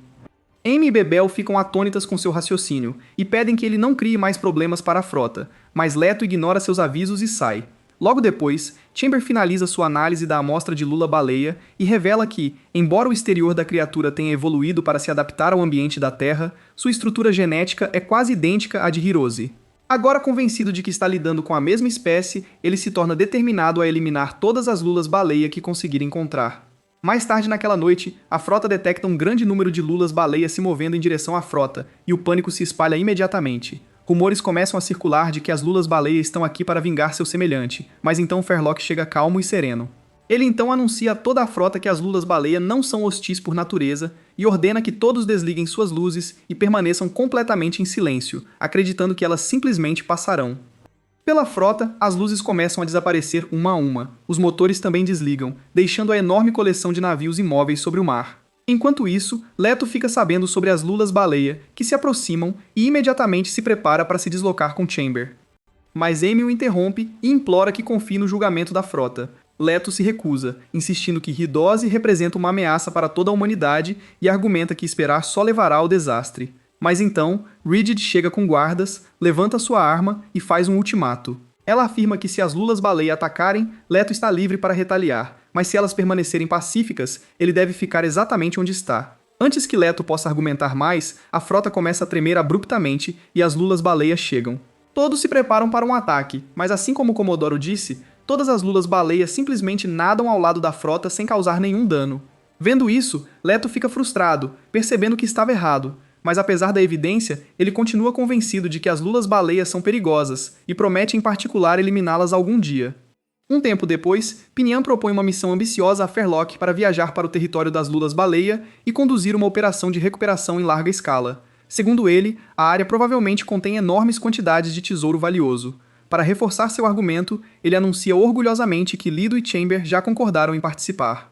Amy e Bebel ficam atônitas com seu raciocínio e pedem que ele não crie mais problemas para a frota, mas Leto ignora seus avisos e sai. Logo depois, Chamber finaliza sua análise da amostra de lula-baleia e revela que, embora o exterior da criatura tenha evoluído para se adaptar ao ambiente da Terra, sua estrutura genética é quase idêntica à de Hirose. Agora convencido de que está lidando com a mesma espécie, ele se torna determinado a eliminar todas as lulas-baleia que conseguir encontrar. Mais tarde naquela noite, a frota detecta um grande número de lulas-baleia se movendo em direção à frota, e o pânico se espalha imediatamente. Rumores começam a circular de que as lulas-baleia estão aqui para vingar seu semelhante, mas então Fairlock chega calmo e sereno. Ele então anuncia a toda a frota que as lulas-baleia não são hostis por natureza e ordena que todos desliguem suas luzes e permaneçam completamente em silêncio, acreditando que elas simplesmente passarão. Pela frota, as luzes começam a desaparecer uma a uma. Os motores também desligam, deixando a enorme coleção de navios imóveis sobre o mar. Enquanto isso, Leto fica sabendo sobre as lulas-baleia, que se aproximam e imediatamente se prepara para se deslocar com Chamber. Mas Amy o interrompe e implora que confie no julgamento da frota. Leto se recusa, insistindo que Hidose representa uma ameaça para toda a humanidade e argumenta que esperar só levará ao desastre. Mas então, Rigid chega com guardas, levanta sua arma e faz um ultimato. Ela afirma que se as lulas-baleia atacarem, Leto está livre para retaliar, mas se elas permanecerem pacíficas, ele deve ficar exatamente onde está. Antes que Leto possa argumentar mais, a frota começa a tremer abruptamente e as lulas-baleia chegam. Todos se preparam para um ataque, mas assim como o Comodoro disse, todas as lulas-baleia simplesmente nadam ao lado da frota sem causar nenhum dano. Vendo isso, Leto fica frustrado, percebendo que estava errado. Mas apesar da evidência, ele continua convencido de que as lulas-baleia são perigosas e promete em particular eliminá-las algum dia. Um tempo depois, Pinion propõe uma missão ambiciosa a Fairlock para viajar para o território das lulas-baleia e conduzir uma operação de recuperação em larga escala. Segundo ele, a área provavelmente contém enormes quantidades de tesouro valioso. Para reforçar seu argumento, ele anuncia orgulhosamente que Lido e Chamber já concordaram em participar.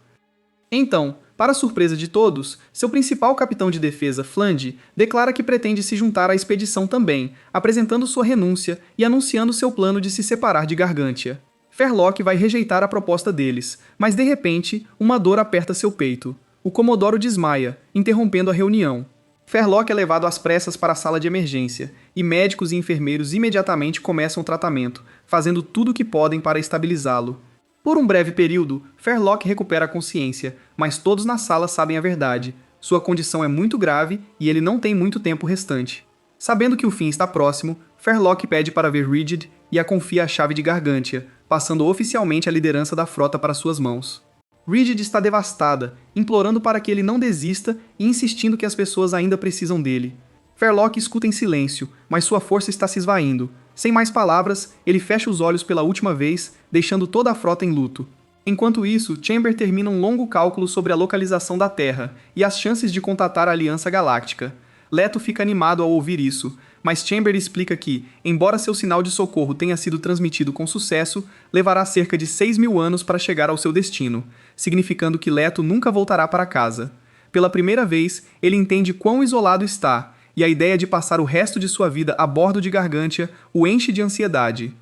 Então, para surpresa de todos, seu principal capitão de defesa, Flange, declara que pretende se juntar à expedição também, apresentando sua renúncia e anunciando seu plano de se separar de Gargantia. Fairlock vai rejeitar a proposta deles, mas de repente, uma dor aperta seu peito. O Comodoro desmaia, interrompendo a reunião. Fairlock é levado às pressas para a sala de emergência, e médicos e enfermeiros imediatamente começam o tratamento, fazendo tudo o que podem para estabilizá-lo. Por um breve período, Fairlock recupera a consciência, mas todos na sala sabem a verdade. Sua condição é muito grave e ele não tem muito tempo restante. Sabendo que o fim está próximo, Fairlock pede para ver Rigid e a confia a chave de Gargantia, passando oficialmente a liderança da frota para suas mãos. Rigid está devastada, implorando para que ele não desista e insistindo que as pessoas ainda precisam dele. Fairlock escuta em silêncio, mas sua força está se esvaindo. Sem mais palavras, ele fecha os olhos pela última vez, deixando toda a frota em luto. Enquanto isso, Chamber termina um longo cálculo sobre a localização da Terra e as chances de contatar a Aliança Galáctica. Leto fica animado ao ouvir isso, mas Chamber explica que, embora seu sinal de socorro tenha sido transmitido com sucesso, levará cerca de 6.000 anos para chegar ao seu destino, significando que Leto nunca voltará para casa. Pela primeira vez, ele entende quão isolado está, e a ideia de passar o resto de sua vida a bordo de Gargantia o enche de ansiedade.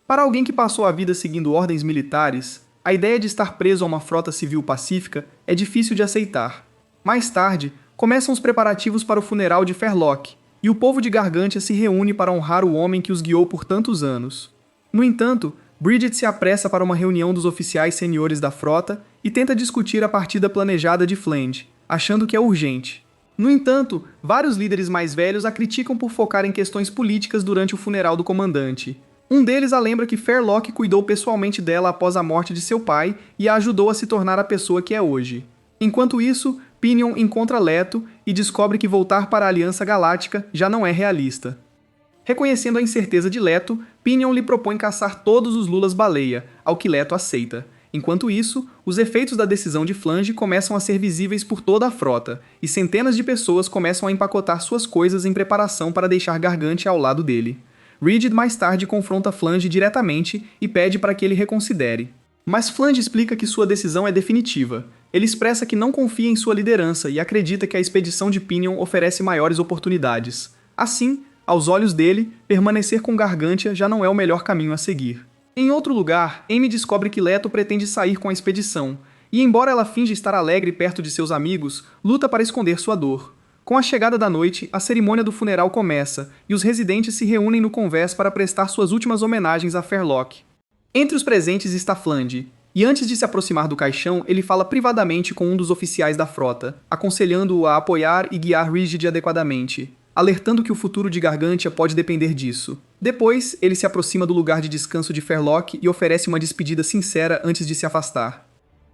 Para alguém que passou a vida seguindo ordens militares, a ideia de estar preso a uma frota civil pacífica é difícil de aceitar. Mais tarde, começam os preparativos para o funeral de Fairlock, e o povo de Gargantia se reúne para honrar o homem que os guiou por tantos anos. No entanto, Bridget se apressa para uma reunião dos oficiais seniores da frota e tenta discutir a partida planejada de Flange, achando que é urgente. No entanto, vários líderes mais velhos a criticam por focar em questões políticas durante o funeral do comandante. Um deles a lembra que Fairlock cuidou pessoalmente dela após a morte de seu pai e a ajudou a se tornar a pessoa que é hoje. Enquanto isso, Pinion encontra Leto e descobre que voltar para a Aliança Galáctica já não é realista. Reconhecendo a incerteza de Leto, Pinion lhe propõe caçar todos os Lulas-baleia, ao que Leto aceita. Enquanto isso, os efeitos da decisão de Flange começam a ser visíveis por toda a frota, e centenas de pessoas começam a empacotar suas coisas em preparação para deixar Gargantia ao lado dele. Rigid mais tarde confronta Flange diretamente e pede para que ele reconsidere. Mas Flange explica que sua decisão é definitiva. Ele expressa que não confia em sua liderança e acredita que a expedição de Pinion oferece maiores oportunidades. Assim, aos olhos dele, permanecer com Gargantia já não é o melhor caminho a seguir. Em outro lugar, Amy descobre que Leto pretende sair com a expedição, e embora ela finja estar alegre perto de seus amigos, luta para esconder sua dor. Com a chegada da noite, a cerimônia do funeral começa, e os residentes se reúnem no convés para prestar suas últimas homenagens a Fairlock. Entre os presentes está Flange, e antes de se aproximar do caixão, ele fala privadamente com um dos oficiais da frota, aconselhando-o a apoiar e guiar Rigid adequadamente, alertando que o futuro de Gargantia pode depender disso. Depois, ele se aproxima do lugar de descanso de Fairlock e oferece uma despedida sincera antes de se afastar.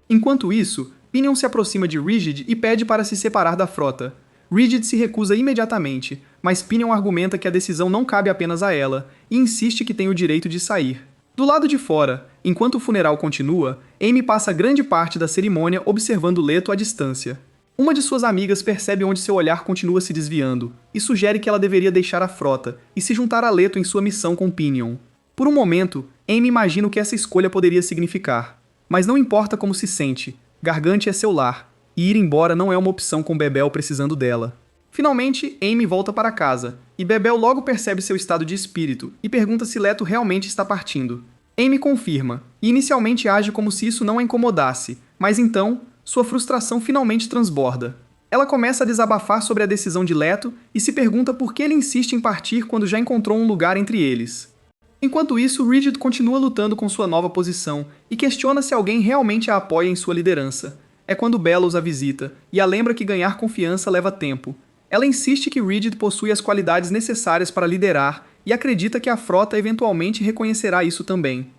Enquanto isso, Pinion se aproxima de Rigid e pede para se separar da frota. Rigid se recusa imediatamente, mas Pinion argumenta que a decisão não cabe apenas a ela, e insiste que tem o direito de sair. Do lado de fora, enquanto o funeral continua, Amy passa grande parte da cerimônia observando Leto à distância. Uma de suas amigas percebe onde seu olhar continua se desviando, e sugere que ela deveria deixar a frota e se juntar a Leto em sua missão com Pinion. Por um momento, Amy imagina o que essa escolha poderia significar. Mas não importa como se sente, Gargantia é seu lar, e ir embora não é uma opção com Bebel precisando dela. Finalmente, Amy volta para casa, e Bebel logo percebe seu estado de espírito e pergunta se Leto realmente está partindo. Amy confirma, e inicialmente age como se isso não a incomodasse, mas então, sua frustração finalmente transborda. Ela começa a desabafar sobre a decisão de Leto e se pergunta por que ele insiste em partir quando já encontrou um lugar entre eles. Enquanto isso, Rigid continua lutando com sua nova posição e questiona se alguém realmente a apoia em sua liderança. É quando Bellows a visita e a lembra que ganhar confiança leva tempo. Ela insiste que Rigid possui as qualidades necessárias para liderar e acredita que a frota eventualmente reconhecerá isso também.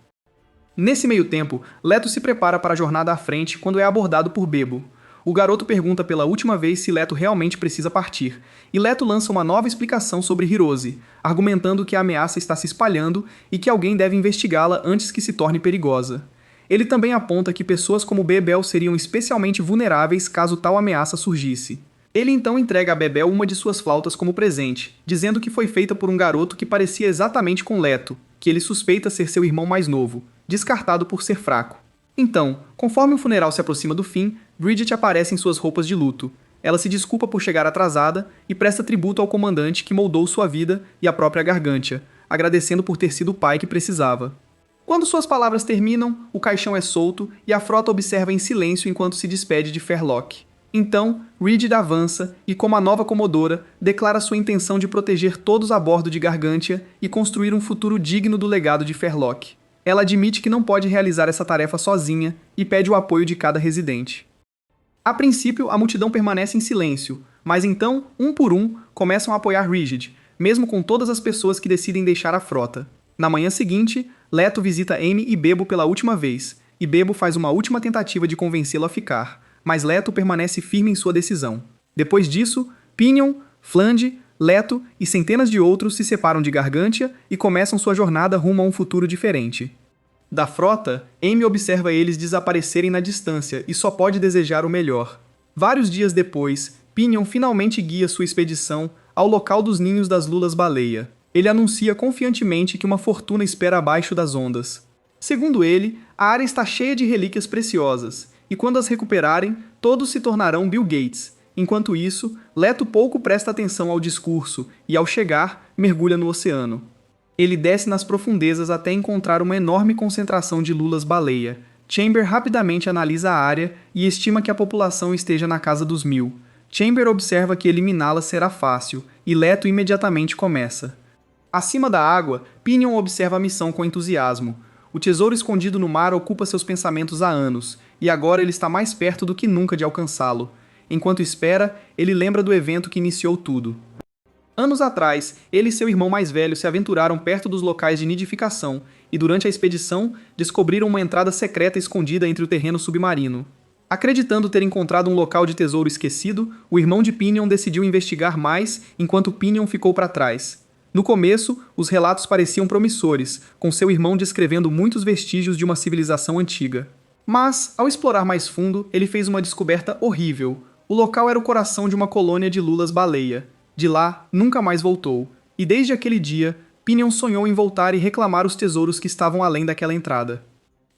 Nesse meio tempo, Leto se prepara para a jornada à frente quando é abordado por Bebo. O garoto pergunta pela última vez se Leto realmente precisa partir, e Leto lança uma nova explicação sobre Hirose, argumentando que a ameaça está se espalhando e que alguém deve investigá-la antes que se torne perigosa. Ele também aponta que pessoas como Bebel seriam especialmente vulneráveis caso tal ameaça surgisse. Ele então entrega a Bebel uma de suas flautas como presente, dizendo que foi feita por um garoto que parecia exatamente com Leto, que ele suspeita ser seu irmão mais novo, descartado por ser fraco. Então, conforme o funeral se aproxima do fim, Bridget aparece em suas roupas de luto. Ela se desculpa por chegar atrasada e presta tributo ao comandante que moldou sua vida e a própria Gargantia, agradecendo por ter sido o pai que precisava. Quando suas palavras terminam, o caixão é solto e a frota observa em silêncio enquanto se despede de Fairlock. Então, Rigid avança e, como a nova Comodora, declara sua intenção de proteger todos a bordo de Gargantia e construir um futuro digno do legado de Fairlock. Ela admite que não pode realizar essa tarefa sozinha e pede o apoio de cada residente. A princípio, a multidão permanece em silêncio, mas então, um por um, começam a apoiar Rigid, mesmo com todas as pessoas que decidem deixar a frota. Na manhã seguinte, Leto visita Amy e Bebo pela última vez, e Bebo faz uma última tentativa de convencê-lo a ficar, mas Leto permanece firme em sua decisão. Depois disso, Pinion, Flange, Leto e centenas de outros se separam de Gargantia e começam sua jornada rumo a um futuro diferente. Da frota, Amy observa eles desaparecerem na distância e só pode desejar o melhor. Vários dias depois, Pinion finalmente guia sua expedição ao local dos ninhos das lulas-baleia. Ele anuncia confiantemente que uma fortuna espera abaixo das ondas. Segundo ele, a área está cheia de relíquias preciosas, e quando as recuperarem, todos se tornarão Bill Gates. Enquanto isso, Leto pouco presta atenção ao discurso e, ao chegar, mergulha no oceano. Ele desce nas profundezas até encontrar uma enorme concentração de lulas-baleia. Chamber rapidamente analisa a área e estima que a população esteja na casa dos 1000. Chamber observa que eliminá-la será fácil, e Leto imediatamente começa. Acima da água, Pinion observa a missão com entusiasmo. O tesouro escondido no mar ocupa seus pensamentos há anos, e agora ele está mais perto do que nunca de alcançá-lo. Enquanto espera, ele lembra do evento que iniciou tudo. Anos atrás, ele e seu irmão mais velho se aventuraram perto dos locais de nidificação e, durante a expedição, descobriram uma entrada secreta escondida entre o terreno submarino. Acreditando ter encontrado um local de tesouro esquecido, o irmão de Pinion decidiu investigar mais, enquanto Pinion ficou para trás. No começo, os relatos pareciam promissores, com seu irmão descrevendo muitos vestígios de uma civilização antiga. Mas, ao explorar mais fundo, ele fez uma descoberta horrível. O local era o coração de uma colônia de lulas-baleia. De lá, nunca mais voltou, e desde aquele dia, Pinion sonhou em voltar e reclamar os tesouros que estavam além daquela entrada.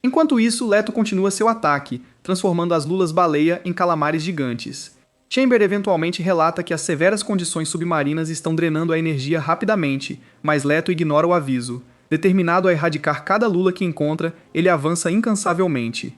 Enquanto isso, Leto continua seu ataque, transformando as lulas-baleia em calamares gigantes. Chamber eventualmente relata que as severas condições submarinas estão drenando a energia rapidamente, mas Leto ignora o aviso. Determinado a erradicar cada lula que encontra, ele avança incansavelmente.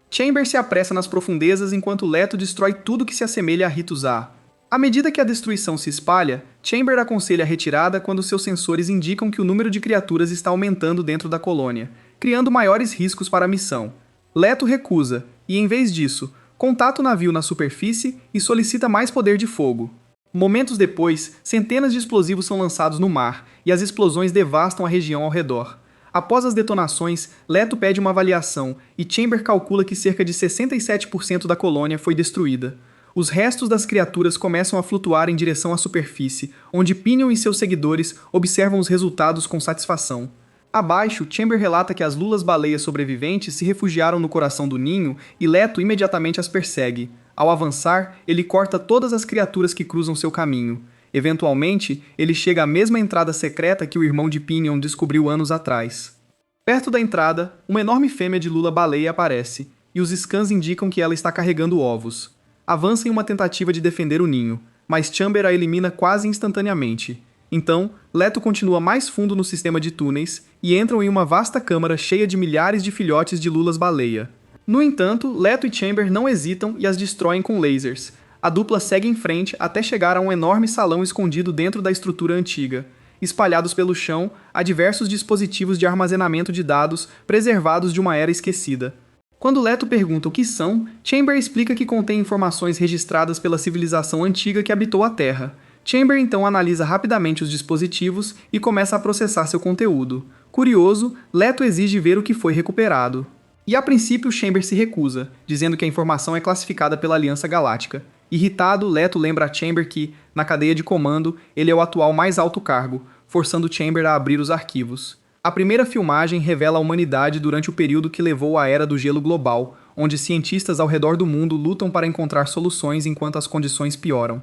Chamber se apressa nas profundezas enquanto Leto destrói tudo que se assemelha a ritos A. À medida que a destruição se espalha, Chamber aconselha a retirada quando seus sensores indicam que o número de criaturas está aumentando dentro da colônia, criando maiores riscos para a missão. Leto recusa, e em vez disso, contata o navio na superfície e solicita mais poder de fogo. Momentos depois, centenas de explosivos são lançados no mar, e as explosões devastam a região ao redor. Após as detonações, Leto pede uma avaliação, e Chamber calcula que cerca de 67% da colônia foi destruída. Os restos das criaturas começam a flutuar em direção à superfície, onde Pinion e seus seguidores observam os resultados com satisfação. Abaixo, Chamber relata que as lulas-baleias sobreviventes se refugiaram no coração do ninho e Leto imediatamente as persegue. Ao avançar, ele corta todas as criaturas que cruzam seu caminho. Eventualmente, ele chega à mesma entrada secreta que o irmão de Pinion descobriu anos atrás. Perto da entrada, uma enorme fêmea de lula-baleia aparece, e os scans indicam que ela está carregando ovos. Avança em uma tentativa de defender o ninho, mas Chamber a elimina quase instantaneamente. Então, Leto continua mais fundo no sistema de túneis e entram em uma vasta câmara cheia de milhares de filhotes de lulas-baleia. No entanto, Leto e Chamber não hesitam e as destroem com lasers. A dupla segue em frente até chegar a um enorme salão escondido dentro da estrutura antiga. Espalhados pelo chão, há diversos dispositivos de armazenamento de dados preservados de uma era esquecida. Quando Leto pergunta o que são, Chamber explica que contém informações registradas pela civilização antiga que habitou a Terra. Chamber então analisa rapidamente os dispositivos e começa a processar seu conteúdo. Curioso, Leto exige ver o que foi recuperado. E a princípio Chamber se recusa, dizendo que a informação é classificada pela Aliança Galáctica. Irritado, Leto lembra a Chamber que, na cadeia de comando, ele é o atual mais alto cargo, forçando Chamber a abrir os arquivos. A primeira filmagem revela a humanidade durante o período que levou à Era do Gelo Global, onde cientistas ao redor do mundo lutam para encontrar soluções enquanto as condições pioram.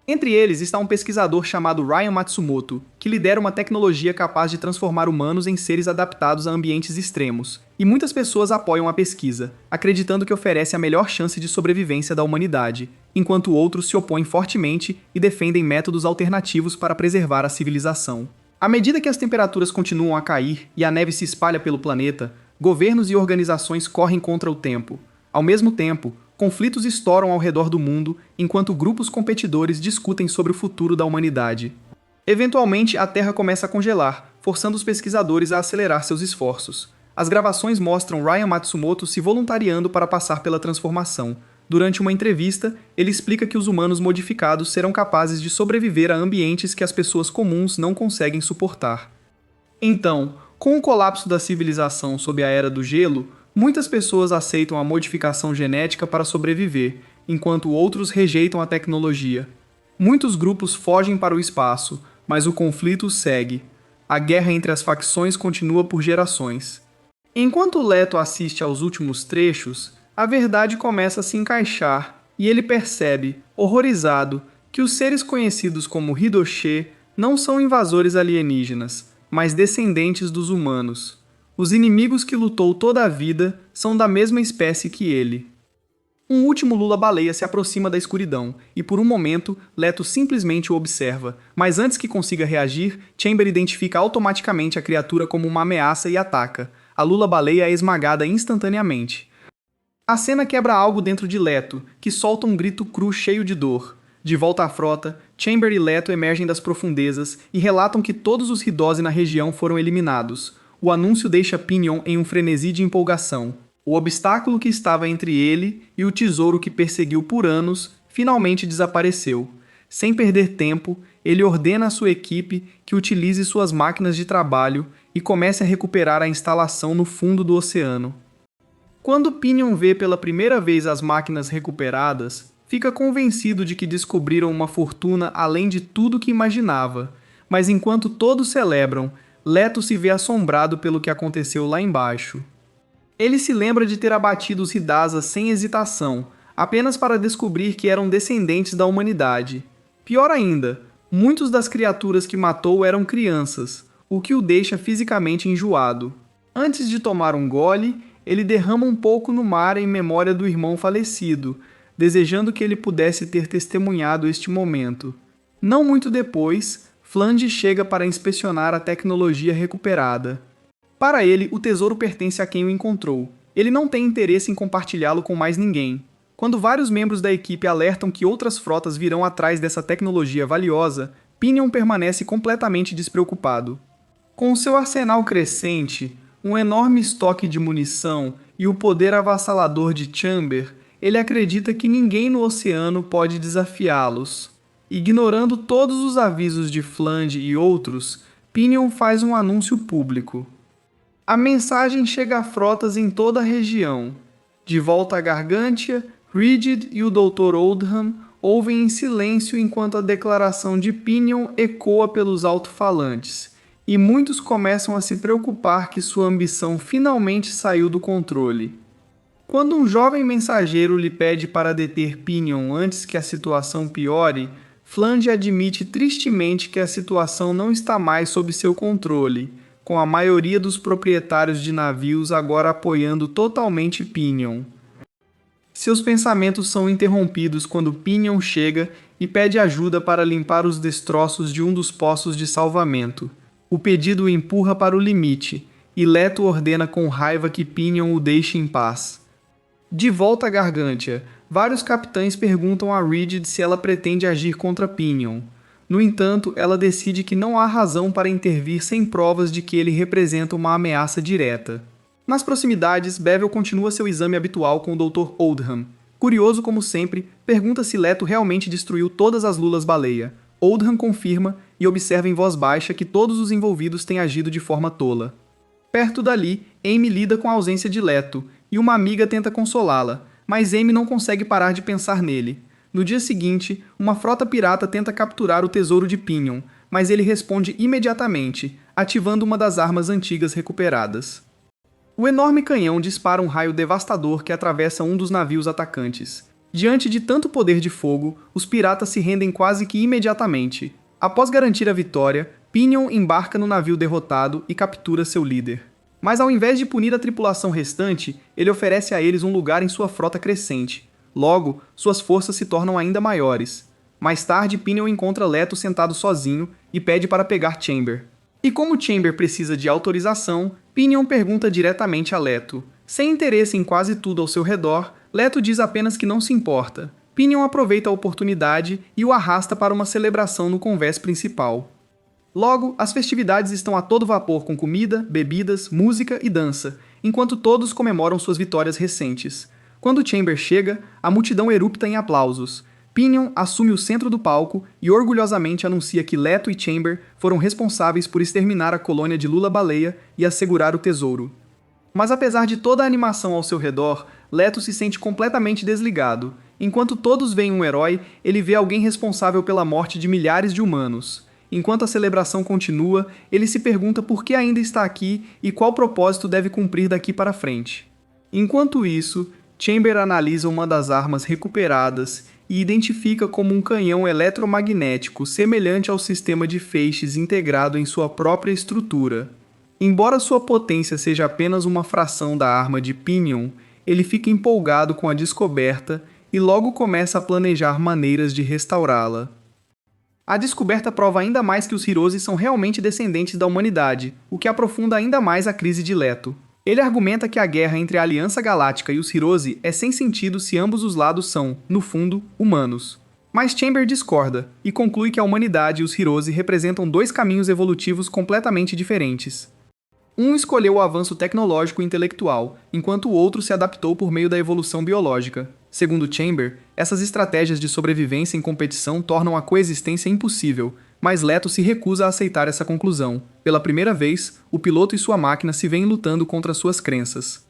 Entre eles está um pesquisador chamado Ryan Matsumoto, que lidera uma tecnologia capaz de transformar humanos em seres adaptados a ambientes extremos, e muitas pessoas apoiam a pesquisa, acreditando que oferece a melhor chance de sobrevivência da humanidade, enquanto outros se opõem fortemente e defendem métodos alternativos para preservar a civilização. À medida que as temperaturas continuam a cair e a neve se espalha pelo planeta, governos e organizações correm contra o tempo. Ao mesmo tempo, conflitos estouram ao redor do mundo, enquanto grupos competidores discutem sobre o futuro da humanidade. Eventualmente, a Terra começa a congelar, forçando os pesquisadores a acelerar seus esforços. As gravações mostram Ryan Matsumoto se voluntariando para passar pela transformação. Durante uma entrevista, ele explica que os humanos modificados serão capazes de sobreviver a ambientes que as pessoas comuns não conseguem suportar. Então, com o colapso da civilização sob a Era do Gelo, muitas pessoas aceitam a modificação genética para sobreviver, enquanto outros rejeitam a tecnologia. Muitos grupos fogem para o espaço, mas o conflito segue. A guerra entre as facções continua por gerações. Enquanto Leto assiste aos últimos trechos, a verdade começa a se encaixar, e ele percebe, horrorizado, que os seres conhecidos como Hidoshi não são invasores alienígenas, mas descendentes dos humanos. Os inimigos que lutou toda a vida são da mesma espécie que ele. Um último lula-baleia se aproxima da escuridão, e por um momento, Leto simplesmente o observa, mas antes que consiga reagir, Chamber identifica automaticamente a criatura como uma ameaça e ataca. A lula-baleia é esmagada instantaneamente. A cena quebra algo dentro de Leto, que solta um grito cru cheio de dor. De volta à frota, Chamber e Leto emergem das profundezas e relatam que todos os Hidose na região foram eliminados. O anúncio deixa Pinion em um frenesi de empolgação. O obstáculo que estava entre ele e o tesouro que perseguiu por anos finalmente desapareceu. Sem perder tempo, ele ordena à sua equipe que utilize suas máquinas de trabalho e comece a recuperar a instalação no fundo do oceano. Quando Pinion vê pela primeira vez as máquinas recuperadas, fica convencido de que descobriram uma fortuna além de tudo que imaginava. Mas enquanto todos celebram, Leto se vê assombrado pelo que aconteceu lá embaixo. Ele se lembra de ter abatido os Hidasa sem hesitação, apenas para descobrir que eram descendentes da humanidade. Pior ainda, muitas das criaturas que matou eram crianças, o que o deixa fisicamente enjoado. Antes de tomar um gole, ele derrama um pouco no mar em memória do irmão falecido, desejando que ele pudesse ter testemunhado este momento. Não muito depois, Flange chega para inspecionar a tecnologia recuperada. Para ele, o tesouro pertence a quem o encontrou. Ele não tem interesse em compartilhá-lo com mais ninguém. Quando vários membros da equipe alertam que outras frotas virão atrás dessa tecnologia valiosa, Pinion permanece completamente despreocupado. Com seu arsenal crescente, um enorme estoque de munição e o poder avassalador de Chamber, ele acredita que ninguém no oceano pode desafiá-los. Ignorando todos os avisos de Flange e outros, Pinion faz um anúncio público. A mensagem chega a frotas em toda a região. De volta a Gargantia, Rigid e o Dr. Oldham ouvem em silêncio enquanto a declaração de Pinion ecoa pelos alto-falantes, e muitos começam a se preocupar que sua ambição finalmente saiu do controle. Quando um jovem mensageiro lhe pede para deter Pinion antes que a situação piore, Flange admite tristemente que a situação não está mais sob seu controle, com a maioria dos proprietários de navios agora apoiando totalmente Pinion. Seus pensamentos são interrompidos quando Pinion chega e pede ajuda para limpar os destroços de um dos poços de salvamento. O pedido o empurra para o limite, e Leto ordena com raiva que Pinion o deixe em paz. De volta a Gargantia, vários capitães perguntam a Rigid se ela pretende agir contra Pinion. No entanto, ela decide que não há razão para intervir sem provas de que ele representa uma ameaça direta. Nas proximidades, Bevel continua seu exame habitual com o Dr. Oldham. Curioso como sempre, pergunta se Leto realmente destruiu todas as lulas-baleia. Oldham confirma e observa em voz baixa que todos os envolvidos têm agido de forma tola. Perto dali, Amy lida com a ausência de Leto, e uma amiga tenta consolá-la, mas Amy não consegue parar de pensar nele. No dia seguinte, uma frota pirata tenta capturar o tesouro de Pinion, mas ele responde imediatamente, ativando uma das armas antigas recuperadas. O enorme canhão dispara um raio devastador que atravessa um dos navios atacantes. Diante de tanto poder de fogo, os piratas se rendem quase que imediatamente. Após garantir a vitória, Pinion embarca no navio derrotado e captura seu líder. Mas ao invés de punir a tripulação restante, ele oferece a eles um lugar em sua frota crescente. Logo, suas forças se tornam ainda maiores. Mais tarde, Pinion encontra Leto sentado sozinho e pede para pegar Chamber. E como Chamber precisa de autorização, Pinion pergunta diretamente a Leto. Sem interesse em quase tudo ao seu redor, Leto diz apenas que não se importa. Pinion aproveita a oportunidade e o arrasta para uma celebração no convés principal. Logo, as festividades estão a todo vapor com comida, bebidas, música e dança, enquanto todos comemoram suas vitórias recentes. Quando Chamber chega, a multidão erupta em aplausos. Pinion assume o centro do palco e orgulhosamente anuncia que Leto e Chamber foram responsáveis por exterminar a colônia de Lula-Baleia e assegurar o tesouro. Mas apesar de toda a animação ao seu redor, Leto se sente completamente desligado. Enquanto todos veem um herói, ele vê alguém responsável pela morte de milhares de humanos. Enquanto a celebração continua, ele se pergunta por que ainda está aqui e qual propósito deve cumprir daqui para frente. Enquanto isso, Chamber analisa uma das armas recuperadas e identifica como um canhão eletromagnético semelhante ao sistema de feixes integrado em sua própria estrutura. Embora sua potência seja apenas uma fração da arma de Pinion, ele fica empolgado com a descoberta e logo começa a planejar maneiras de restaurá-la. A descoberta prova ainda mais que os Hirose são realmente descendentes da humanidade, o que aprofunda ainda mais a crise de Leto. Ele argumenta que a guerra entre a Aliança Galáctica e os Hirose é sem sentido se ambos os lados são, no fundo, humanos. Mas Chamber discorda e conclui que a humanidade e os Hirose representam dois caminhos evolutivos completamente diferentes. Um escolheu o avanço tecnológico e intelectual, enquanto o outro se adaptou por meio da evolução biológica. Segundo Chamber, essas estratégias de sobrevivência em competição tornam a coexistência impossível, mas Leto se recusa a aceitar essa conclusão. Pela primeira vez, o piloto e sua máquina se veem lutando contra suas crenças.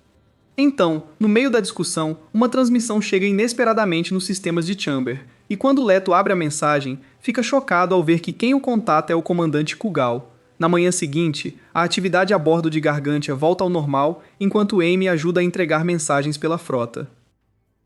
Então, no meio da discussão, uma transmissão chega inesperadamente nos sistemas de Chamber, e quando Leto abre a mensagem, fica chocado ao ver que quem o contata é o comandante Kugal. Na manhã seguinte, a atividade a bordo de Gargantia volta ao normal, enquanto Amy ajuda a entregar mensagens pela frota.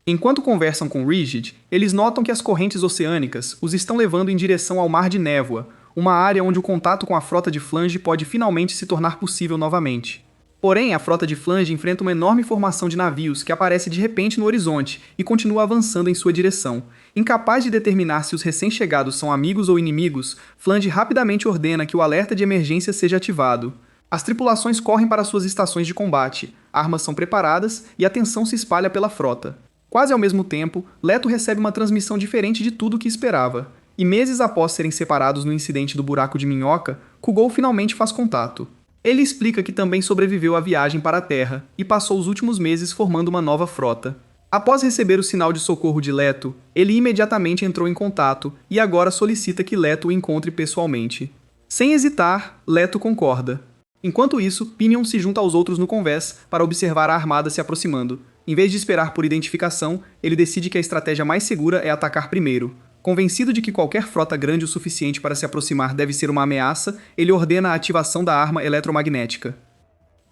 Enquanto conversam com Rigid, eles notam que as correntes oceânicas os estão levando em direção ao Mar de Névoa, uma área onde o contato com a frota de Flange pode finalmente se tornar possível novamente. Porém, a frota de Flange enfrenta uma enorme formação de navios que aparece de repente no horizonte e continua avançando em sua direção. Incapaz de determinar se os recém-chegados são amigos ou inimigos, Flange rapidamente ordena que o alerta de emergência seja ativado. As tripulações correm para suas estações de combate, armas são preparadas e a tensão se espalha pela frota. Quase ao mesmo tempo, Leto recebe uma transmissão diferente de tudo o que esperava. E meses após serem separados no incidente do buraco de minhoca, Kugal finalmente faz contato. Ele explica que também sobreviveu à viagem para a Terra e passou os últimos meses formando uma nova frota. Após receber o sinal de socorro de Leto, ele imediatamente entrou em contato e agora solicita que Leto o encontre pessoalmente. Sem hesitar, Leto concorda. Enquanto isso, Pinion se junta aos outros no convés para observar a armada se aproximando. Em vez de esperar por identificação, ele decide que a estratégia mais segura é atacar primeiro. Convencido de que qualquer frota grande o suficiente para se aproximar deve ser uma ameaça, ele ordena a ativação da arma eletromagnética.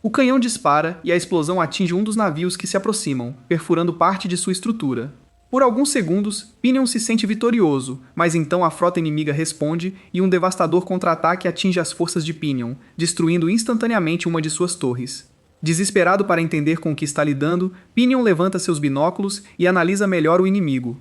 O canhão dispara e a explosão atinge um dos navios que se aproximam, perfurando parte de sua estrutura. Por alguns segundos, Pinion se sente vitorioso, mas então a frota inimiga responde e um devastador contra-ataque atinge as forças de Pinion, destruindo instantaneamente uma de suas torres. Desesperado para entender com o que está lidando, Pinion levanta seus binóculos e analisa melhor o inimigo.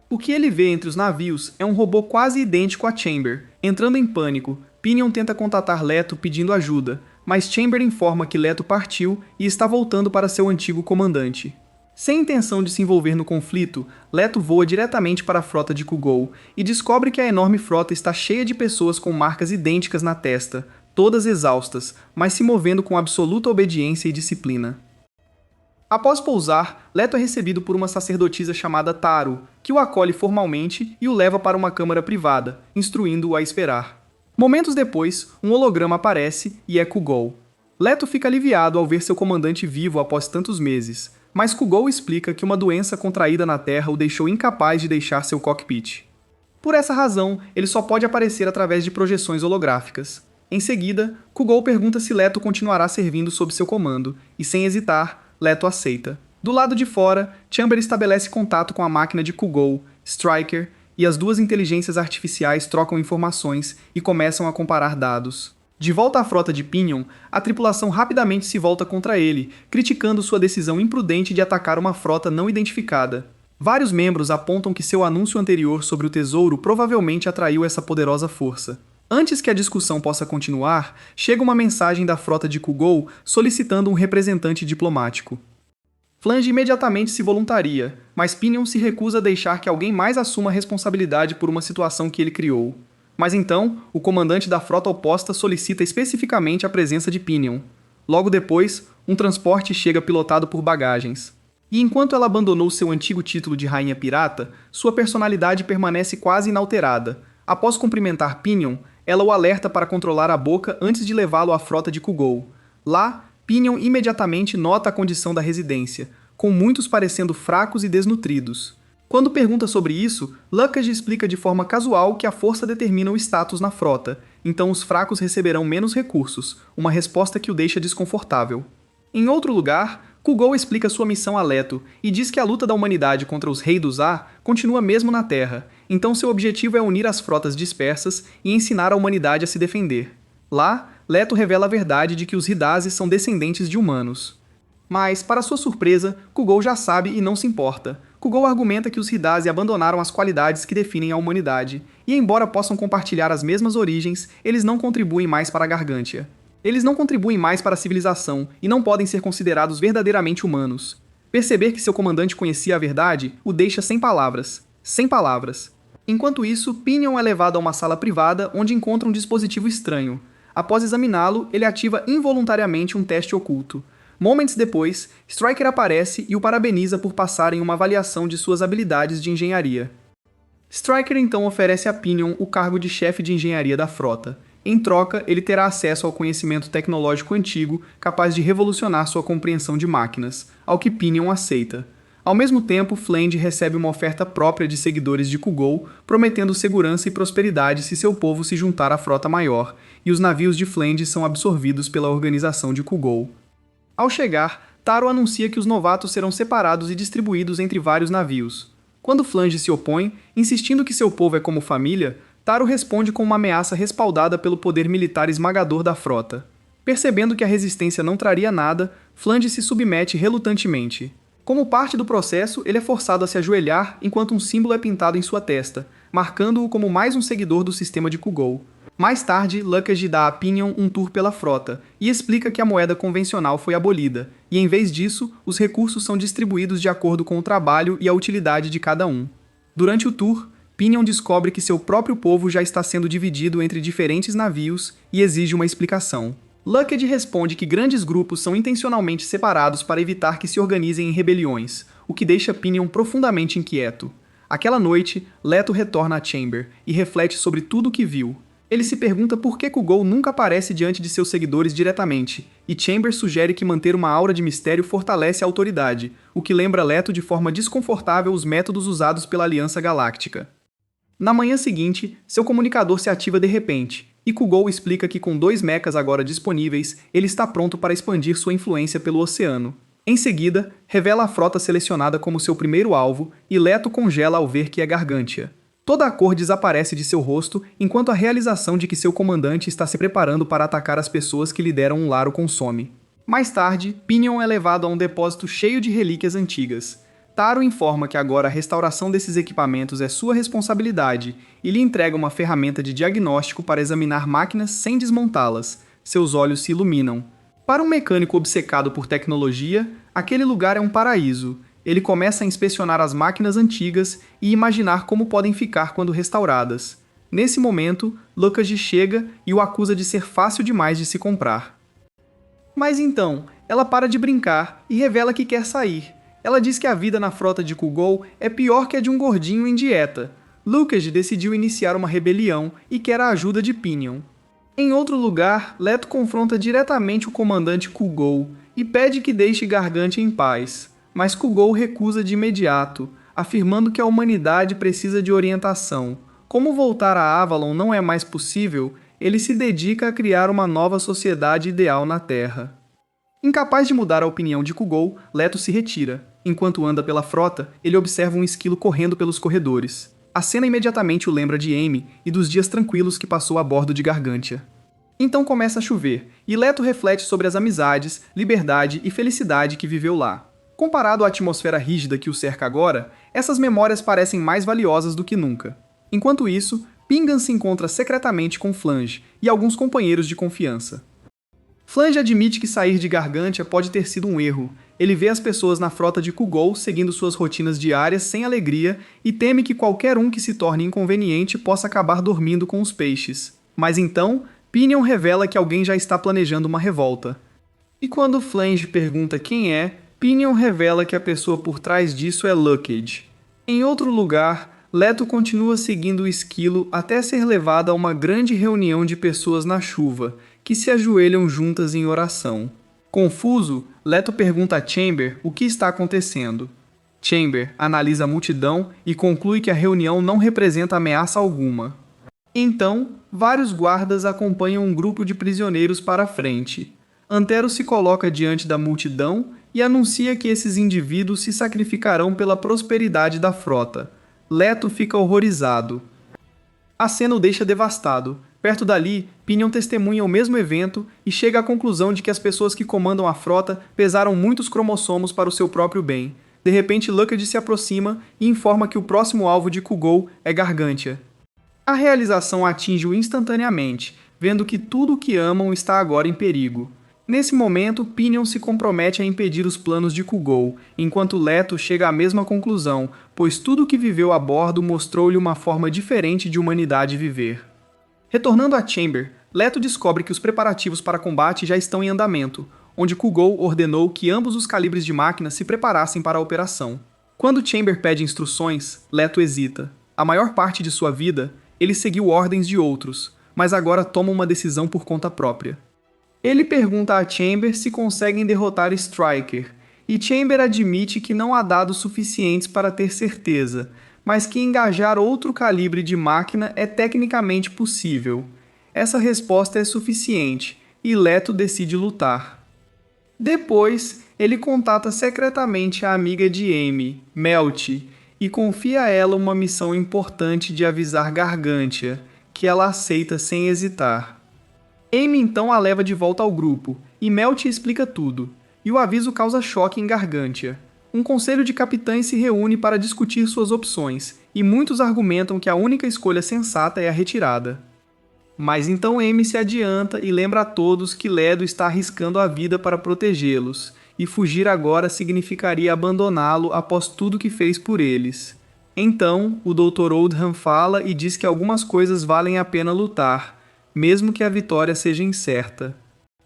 O que ele vê entre os navios é um robô quase idêntico a Chamber. Entrando em pânico, Pinion tenta contatar Leto pedindo ajuda, mas Chamber informa que Leto partiu e está voltando para seu antigo comandante. Sem intenção de se envolver no conflito, Leto voa diretamente para a frota de Kugal e descobre que a enorme frota está cheia de pessoas com marcas idênticas na testa, todas exaustas, mas se movendo com absoluta obediência e disciplina. Após pousar, Leto é recebido por uma sacerdotisa chamada Taro, que o acolhe formalmente e o leva para uma câmara privada, instruindo-o a esperar. Momentos depois, um holograma aparece e é Kugal. Leto fica aliviado ao ver seu comandante vivo após tantos meses, mas Kugal explica que uma doença contraída na Terra o deixou incapaz de deixar seu cockpit. Por essa razão, ele só pode aparecer através de projeções holográficas. Em seguida, Kugal pergunta se Leto continuará servindo sob seu comando, e sem hesitar, Leto aceita. Do lado de fora, Chamber estabelece contato com a máquina de Kugal, Striker, e as duas inteligências artificiais trocam informações e começam a comparar dados. De volta à frota de Pinion, a tripulação rapidamente se volta contra ele, criticando sua decisão imprudente de atacar uma frota não identificada. Vários membros apontam que seu anúncio anterior sobre o tesouro provavelmente atraiu essa poderosa força. Antes que a discussão possa continuar, chega uma mensagem da frota de Kugal solicitando um representante diplomático. Flange imediatamente se voluntaria, mas Pinion se recusa a deixar que alguém mais assuma a responsabilidade por uma situação que ele criou. Mas então, o comandante da frota oposta solicita especificamente a presença de Pinion. Logo depois, um transporte chega pilotado por bagagens. E enquanto ela abandonou seu antigo título de rainha pirata, sua personalidade permanece quase inalterada. Após cumprimentar Pinion, ela o alerta para controlar a boca antes de levá-lo à frota de Kugal. Lá, Pinion imediatamente nota a condição da residência, com muitos parecendo fracos e desnutridos. Quando pergunta sobre isso, Luckage explica de forma casual que a força determina o status na frota, então os fracos receberão menos recursos, uma resposta que o deixa desconfortável. Em outro lugar, Kugal explica sua missão a Leto e diz que a luta da humanidade contra os Rei dos A continua mesmo na Terra, então seu objetivo é unir as frotas dispersas e ensinar a humanidade a se defender. Lá, Leto revela a verdade de que os Hidazi são descendentes de humanos. Mas, para sua surpresa, Kugal já sabe e não se importa. Kugal argumenta que os Hidazi abandonaram as qualidades que definem a humanidade, e embora possam compartilhar as mesmas origens, eles não contribuem mais para a Gargantia. Eles não contribuem mais para a civilização e não podem ser considerados verdadeiramente humanos. Perceber que seu comandante conhecia a verdade o deixa sem palavras. Sem palavras. Enquanto isso, Pinion é levado a uma sala privada onde encontra um dispositivo estranho. Após examiná-lo, ele ativa involuntariamente um teste oculto. Momentos depois, Stryker aparece e o parabeniza por passar em uma avaliação de suas habilidades de engenharia. Stryker então oferece a Pinion o cargo de chefe de engenharia da frota. Em troca, ele terá acesso ao conhecimento tecnológico antigo capaz de revolucionar sua compreensão de máquinas, ao que Pinion aceita. Ao mesmo tempo, Flange recebe uma oferta própria de seguidores de Kugou, prometendo segurança e prosperidade se seu povo se juntar à frota maior, e os navios de Flange são absorvidos pela organização de Kugou. Ao chegar, Taro anuncia que os novatos serão separados e distribuídos entre vários navios. Quando Flange se opõe, insistindo que seu povo é como família, Taro responde com uma ameaça respaldada pelo poder militar esmagador da frota. Percebendo que a resistência não traria nada, Flange se submete relutantemente. Como parte do processo, ele é forçado a se ajoelhar enquanto um símbolo é pintado em sua testa, marcando-o como mais um seguidor do sistema de Kugou. Mais tarde, Luckage dá a Pinion um tour pela frota e explica que a moeda convencional foi abolida, e em vez disso, os recursos são distribuídos de acordo com o trabalho e a utilidade de cada um. Durante o tour, Pinion descobre que seu próprio povo já está sendo dividido entre diferentes navios e exige uma explicação. Luckage responde que grandes grupos são intencionalmente separados para evitar que se organizem em rebeliões, o que deixa Pinion profundamente inquieto. Aquela noite, Leto retorna a Chamber e reflete sobre tudo o que viu. Ele se pergunta por que Kugou nunca aparece diante de seus seguidores diretamente, e Chamber sugere que manter uma aura de mistério fortalece a autoridade, o que lembra Leto de forma desconfortável os métodos usados pela Aliança Galáctica. Na manhã seguinte, seu comunicador se ativa de repente, e Kugou explica que com 2 mechas agora disponíveis, ele está pronto para expandir sua influência pelo oceano. Em seguida, revela a frota selecionada como seu primeiro alvo, e Leto congela ao ver que é Gargantia. Toda a cor desaparece de seu rosto, enquanto a realização de que seu comandante está se preparando para atacar as pessoas que lideram um lar o consome. Mais tarde, Pinion é levado a um depósito cheio de relíquias antigas. Taro informa que agora a restauração desses equipamentos é sua responsabilidade e lhe entrega uma ferramenta de diagnóstico para examinar máquinas sem desmontá-las. Seus olhos se iluminam. Para um mecânico obcecado por tecnologia, aquele lugar é um paraíso. Ele começa a inspecionar as máquinas antigas e imaginar como podem ficar quando restauradas. Nesse momento, Luckage chega e o acusa de ser fácil demais de se comprar. Mas então, ela para de brincar e revela que quer sair. Ela diz que a vida na frota de Kugou é pior que a de um gordinho em dieta. Luckage decidiu iniciar uma rebelião e quer a ajuda de Pinion. Em outro lugar, Leto confronta diretamente o comandante Kugou e pede que deixe Gargantia em paz. Mas Kugou recusa de imediato, afirmando que a humanidade precisa de orientação. Como voltar a Avalon não é mais possível, ele se dedica a criar uma nova sociedade ideal na Terra. Incapaz de mudar a opinião de Kugou, Leto se retira. Enquanto anda pela frota, ele observa um esquilo correndo pelos corredores. A cena imediatamente o lembra de Amy e dos dias tranquilos que passou a bordo de Gargantia. Então começa a chover, e Leto reflete sobre as amizades, liberdade e felicidade que viveu lá. Comparado à atmosfera rígida que o cerca agora, essas memórias parecem mais valiosas do que nunca. Enquanto isso, Pingan se encontra secretamente com Flange e alguns companheiros de confiança. Flange admite que sair de Gargantia pode ter sido um erro. Ele vê as pessoas na frota de Kugou seguindo suas rotinas diárias sem alegria e teme que qualquer um que se torne inconveniente possa acabar dormindo com os peixes. Mas então, Pinion revela que alguém já está planejando uma revolta. E quando Flange pergunta quem é, Pinion revela que a pessoa por trás disso é Luckage. Em outro lugar, Leto continua seguindo o esquilo até ser levado a uma grande reunião de pessoas na chuva, que se ajoelham juntas em oração. Confuso, Leto pergunta a Chamber o que está acontecendo. Chamber analisa a multidão e conclui que a reunião não representa ameaça alguma. Então, vários guardas acompanham um grupo de prisioneiros para a frente. Antero se coloca diante da multidão e anuncia que esses indivíduos se sacrificarão pela prosperidade da frota. Leto fica horrorizado. A cena o deixa devastado. Perto dali, Pinion testemunha o mesmo evento e chega à conclusão de que as pessoas que comandam a frota pesaram muitos cromossomos para o seu próprio bem. De repente, Luckage se aproxima e informa que o próximo alvo de Kugou é Gargantia. A realização atinge-o instantaneamente, vendo que tudo o que amam está agora em perigo. Nesse momento, Pinion se compromete a impedir os planos de Kugou, enquanto Leto chega à mesma conclusão, pois tudo o que viveu a bordo mostrou-lhe uma forma diferente de humanidade viver. Retornando a Chamber, Leto descobre que os preparativos para combate já estão em andamento, onde Kugou ordenou que ambos os calibres de máquina se preparassem para a operação. Quando Chamber pede instruções, Leto hesita. A maior parte de sua vida, ele seguiu ordens de outros, mas agora toma uma decisão por conta própria. Ele pergunta a Chamber se conseguem derrotar Stryker, e Chamber admite que não há dados suficientes para ter certeza, mas que engajar outro calibre de máquina é tecnicamente possível. Essa resposta é suficiente, e Leto decide lutar. Depois, ele contata secretamente a amiga de Amy, Melty, e confia a ela uma missão importante de avisar Gargantia, que ela aceita sem hesitar. Amy então a leva de volta ao grupo, e Melty explica tudo, e o aviso causa choque em Gargantia. Um conselho de capitães se reúne para discutir suas opções, e muitos argumentam que a única escolha sensata é a retirada. Mas então Amy se adianta e lembra a todos que Leto está arriscando a vida para protegê-los, e fugir agora significaria abandoná-lo após tudo que fez por eles. Então, o Dr. Oldham fala e diz que algumas coisas valem a pena lutar, mesmo que a vitória seja incerta.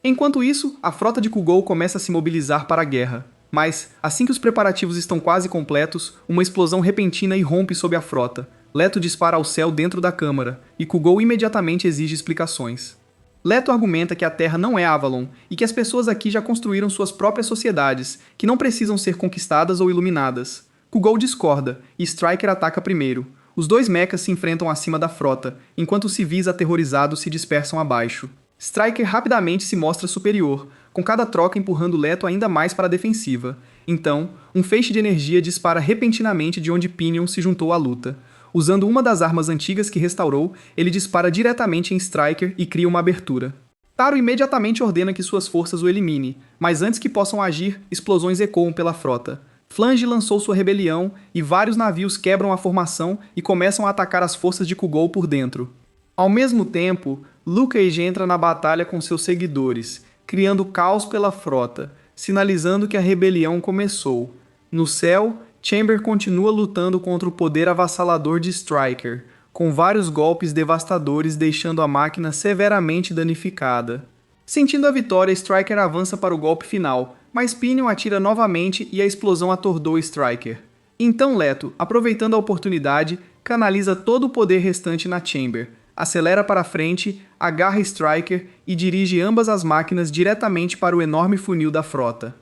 Enquanto isso, a frota de Kugou começa a se mobilizar para a guerra. Mas, assim que os preparativos estão quase completos, uma explosão repentina irrompe sob a frota. Leto dispara ao céu dentro da câmara, e Kugou imediatamente exige explicações. Leto argumenta que a Terra não é Avalon, e que as pessoas aqui já construíram suas próprias sociedades, que não precisam ser conquistadas ou iluminadas. Kugou discorda, e Stryker ataca primeiro. Os dois mechas se enfrentam acima da frota, enquanto os civis aterrorizados se dispersam abaixo. Stryker rapidamente se mostra superior, com cada troca empurrando Leto ainda mais para a defensiva. Então, um feixe de energia dispara repentinamente de onde Pinion se juntou à luta. Usando uma das armas antigas que restaurou, ele dispara diretamente em Stryker e cria uma abertura. Taro imediatamente ordena que suas forças o elimine, mas antes que possam agir, explosões ecoam pela frota. Flange lançou sua rebelião e vários navios quebram a formação e começam a atacar as forças de Kugou por dentro. Ao mesmo tempo, Lucas entra na batalha com seus seguidores, criando caos pela frota, sinalizando que a rebelião começou. No céu, Chamber continua lutando contra o poder avassalador de Stryker, com vários golpes devastadores deixando a máquina severamente danificada. Sentindo a vitória, Stryker avança para o golpe final, mas Pinion atira novamente e a explosão atordou Stryker. Então Leto, aproveitando a oportunidade, canaliza todo o poder restante na Chamber, acelera para frente, agarra Stryker e dirige ambas as máquinas diretamente para o enorme funil da frota.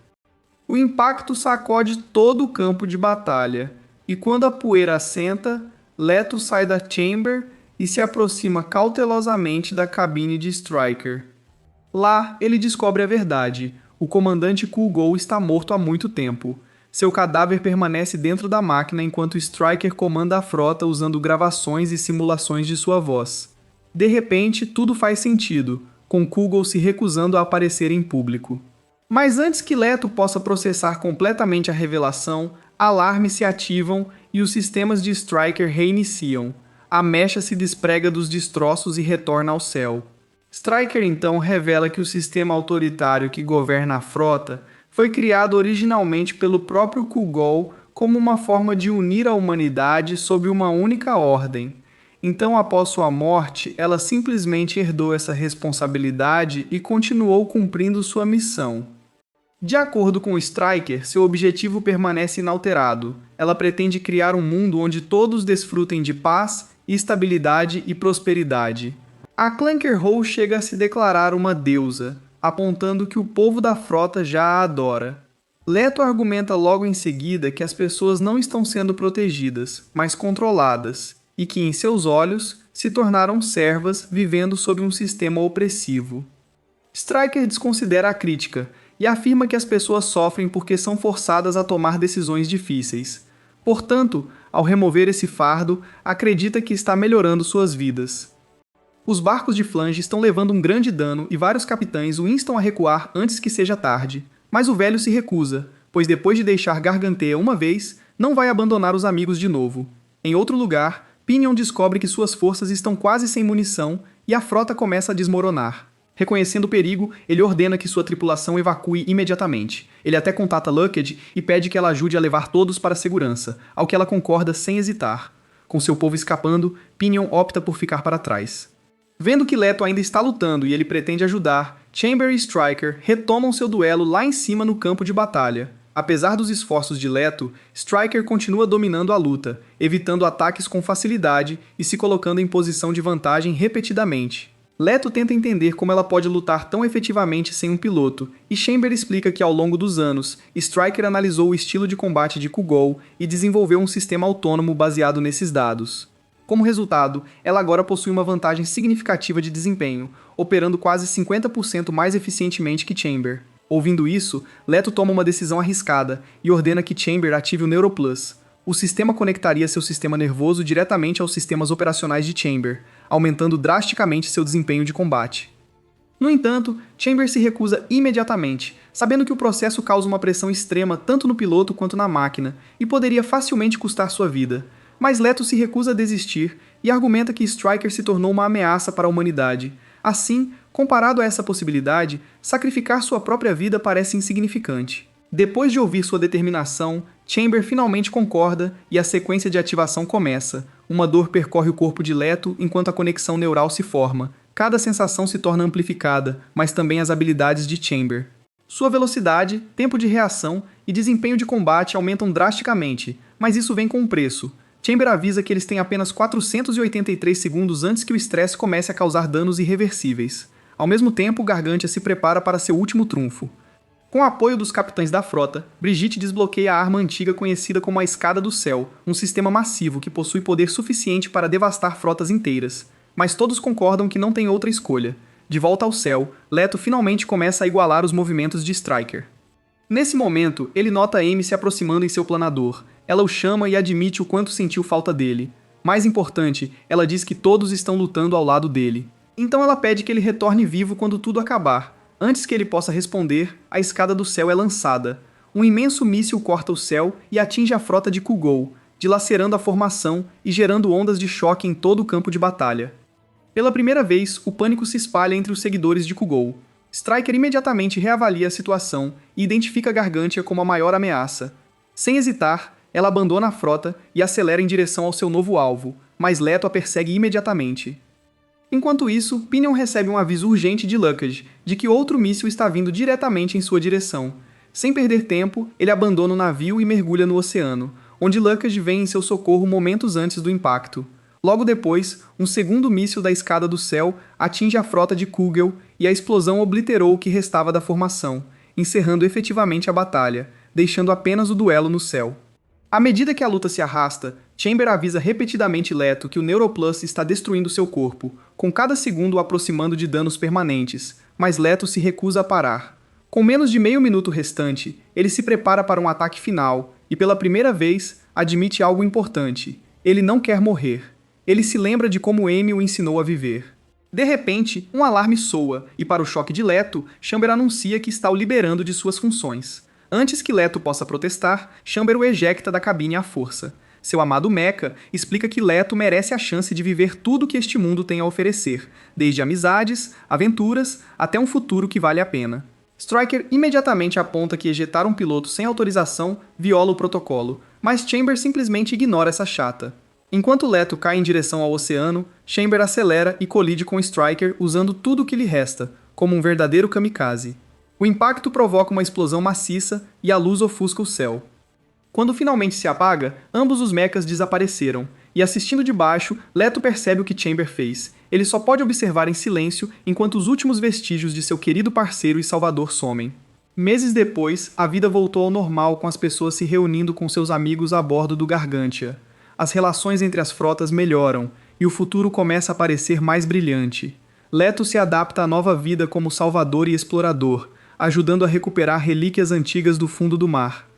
O impacto sacode todo o campo de batalha, e quando a poeira assenta, Leto sai da Chamber e se aproxima cautelosamente da cabine de Stryker. Lá, ele descobre a verdade. O comandante Kugou está morto há muito tempo. Seu cadáver permanece dentro da máquina enquanto Stryker comanda a frota usando gravações e simulações de sua voz. De repente, tudo faz sentido, com Kugou se recusando a aparecer em público. Mas antes que Leto possa processar completamente a revelação, alarmes se ativam e os sistemas de Stryker reiniciam. A mecha se desprega dos destroços e retorna ao céu. Stryker então revela que o sistema autoritário que governa a frota foi criado originalmente pelo próprio Kugou como uma forma de unir a humanidade sob uma única ordem. Então, após sua morte, ela simplesmente herdou essa responsabilidade e continuou cumprindo sua missão. De acordo com Stryker, seu objetivo permanece inalterado. Ela pretende criar um mundo onde todos desfrutem de paz, estabilidade e prosperidade. A Clanker Hole chega a se declarar uma deusa, apontando que o povo da frota já a adora. Leto argumenta logo em seguida que as pessoas não estão sendo protegidas, mas controladas, e que, em seus olhos, se tornaram servas vivendo sob um sistema opressivo. Stryker desconsidera a crítica e afirma que as pessoas sofrem porque são forçadas a tomar decisões difíceis. Portanto, ao remover esse fardo, acredita que está melhorando suas vidas. Os barcos de Flange estão levando um grande dano e vários capitães o instam a recuar antes que seja tarde. Mas o velho se recusa, pois depois de deixar Gargantea uma vez, não vai abandonar os amigos de novo. Em outro lugar, Pinion descobre que suas forças estão quase sem munição e a frota começa a desmoronar. Reconhecendo o perigo, ele ordena que sua tripulação evacue imediatamente. Ele até contata Lucked e pede que ela ajude a levar todos para a segurança, ao que ela concorda sem hesitar. Com seu povo escapando, Pinion opta por ficar para trás. Vendo que Leto ainda está lutando e ele pretende ajudar, Chamber e Stryker retomam seu duelo lá em cima no campo de batalha. Apesar dos esforços de Leto, Stryker continua dominando a luta, evitando ataques com facilidade e se colocando em posição de vantagem repetidamente. Leto tenta entender como ela pode lutar tão efetivamente sem um piloto, e Chamber explica que ao longo dos anos, Stryker analisou o estilo de combate de Kugou e desenvolveu um sistema autônomo baseado nesses dados. Como resultado, ela agora possui uma vantagem significativa de desempenho, operando quase 50% mais eficientemente que Chamber. Ouvindo isso, Leto toma uma decisão arriscada e ordena que Chamber ative o Neuroplus. O sistema conectaria seu sistema nervoso diretamente aos sistemas operacionais de Chamber, aumentando drasticamente seu desempenho de combate. No entanto, Chamber se recusa imediatamente, sabendo que o processo causa uma pressão extrema tanto no piloto quanto na máquina e poderia facilmente custar sua vida. Mas Leto se recusa a desistir e argumenta que Stryker se tornou uma ameaça para a humanidade. Assim, comparado a essa possibilidade, sacrificar sua própria vida parece insignificante. Depois de ouvir sua determinação, Chamber finalmente concorda e a sequência de ativação começa. Uma dor percorre o corpo de Leto enquanto a conexão neural se forma. Cada sensação se torna amplificada, mas também as habilidades de Chamber. Sua velocidade, tempo de reação e desempenho de combate aumentam drasticamente, mas isso vem com um preço. Chamber avisa que eles têm apenas 483 segundos antes que o estresse comece a causar danos irreversíveis. Ao mesmo tempo, Gargantia se prepara para seu último trunfo. Com o apoio dos capitães da frota, Brigitte desbloqueia a arma antiga conhecida como a Escada do Céu, um sistema massivo que possui poder suficiente para devastar frotas inteiras. Mas todos concordam que não tem outra escolha. De volta ao céu, Leto finalmente começa a igualar os movimentos de Stryker. Nesse momento, ele nota Amy se aproximando em seu planador. Ela o chama e admite o quanto sentiu falta dele. Mais importante, ela diz que todos estão lutando ao lado dele. Então ela pede que ele retorne vivo quando tudo acabar. Antes que ele possa responder, a Escada do Céu é lançada. Um imenso míssil corta o céu e atinge a frota de Kugou, dilacerando a formação e gerando ondas de choque em todo o campo de batalha. Pela primeira vez, o pânico se espalha entre os seguidores de Kugou. Stryker imediatamente reavalia a situação e identifica Gargantia como a maior ameaça. Sem hesitar, ela abandona a frota e acelera em direção ao seu novo alvo, mas Leto a persegue imediatamente. Enquanto isso, Pinion recebe um aviso urgente de Luckage de que outro míssil está vindo diretamente em sua direção. Sem perder tempo, ele abandona o navio e mergulha no oceano, onde Luckage vem em seu socorro momentos antes do impacto. Logo depois, um segundo míssil da Escada do Céu atinge a frota de Kugel e a explosão obliterou o que restava da formação, encerrando efetivamente a batalha, deixando apenas o duelo no céu. À medida que a luta se arrasta, Chamber avisa repetidamente Leto que o Neuroplus está destruindo seu corpo, com cada segundo o aproximando de danos permanentes, mas Leto se recusa a parar. Com menos de meio minuto restante, ele se prepara para um ataque final e, pela primeira vez, admite algo importante. Ele não quer morrer. Ele se lembra de como Amy o ensinou a viver. De repente, um alarme soa e, para o choque de Leto, Chamber anuncia que está o liberando de suas funções. Antes que Leto possa protestar, Chamber o ejecta da cabine à força. Seu amado Mecha explica que Leto merece a chance de viver tudo que este mundo tem a oferecer, desde amizades, aventuras, até um futuro que vale a pena. Stryker imediatamente aponta que ejetar um piloto sem autorização viola o protocolo, mas Chamber simplesmente ignora essa chata. Enquanto Leto cai em direção ao oceano, Chamber acelera e colide com Stryker usando tudo o que lhe resta, como um verdadeiro kamikaze. O impacto provoca uma explosão maciça e a luz ofusca o céu. Quando finalmente se apaga, ambos os mechas desapareceram, e assistindo de baixo, Leto percebe o que Chamber fez. Ele só pode observar em silêncio enquanto os últimos vestígios de seu querido parceiro e salvador somem. Meses depois, a vida voltou ao normal com as pessoas se reunindo com seus amigos a bordo do Gargantia. As relações entre as frotas melhoram, e o futuro começa a parecer mais brilhante. Leto se adapta à nova vida como salvador e explorador, ajudando a recuperar relíquias antigas do fundo do mar.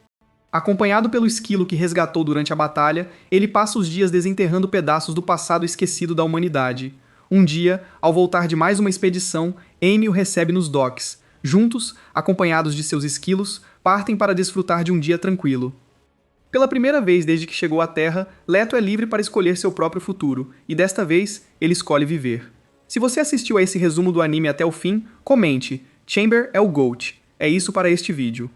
Acompanhado pelo esquilo que resgatou durante a batalha, ele passa os dias desenterrando pedaços do passado esquecido da humanidade. Um dia, ao voltar de mais uma expedição, Amy o recebe nos docks. Juntos, acompanhados de seus esquilos, partem para desfrutar de um dia tranquilo. Pela primeira vez desde que chegou à Terra, Leto é livre para escolher seu próprio futuro, e desta vez, ele escolhe viver. Se você assistiu a esse resumo do anime até o fim, comente. Chamber é o GOAT. É isso para este vídeo.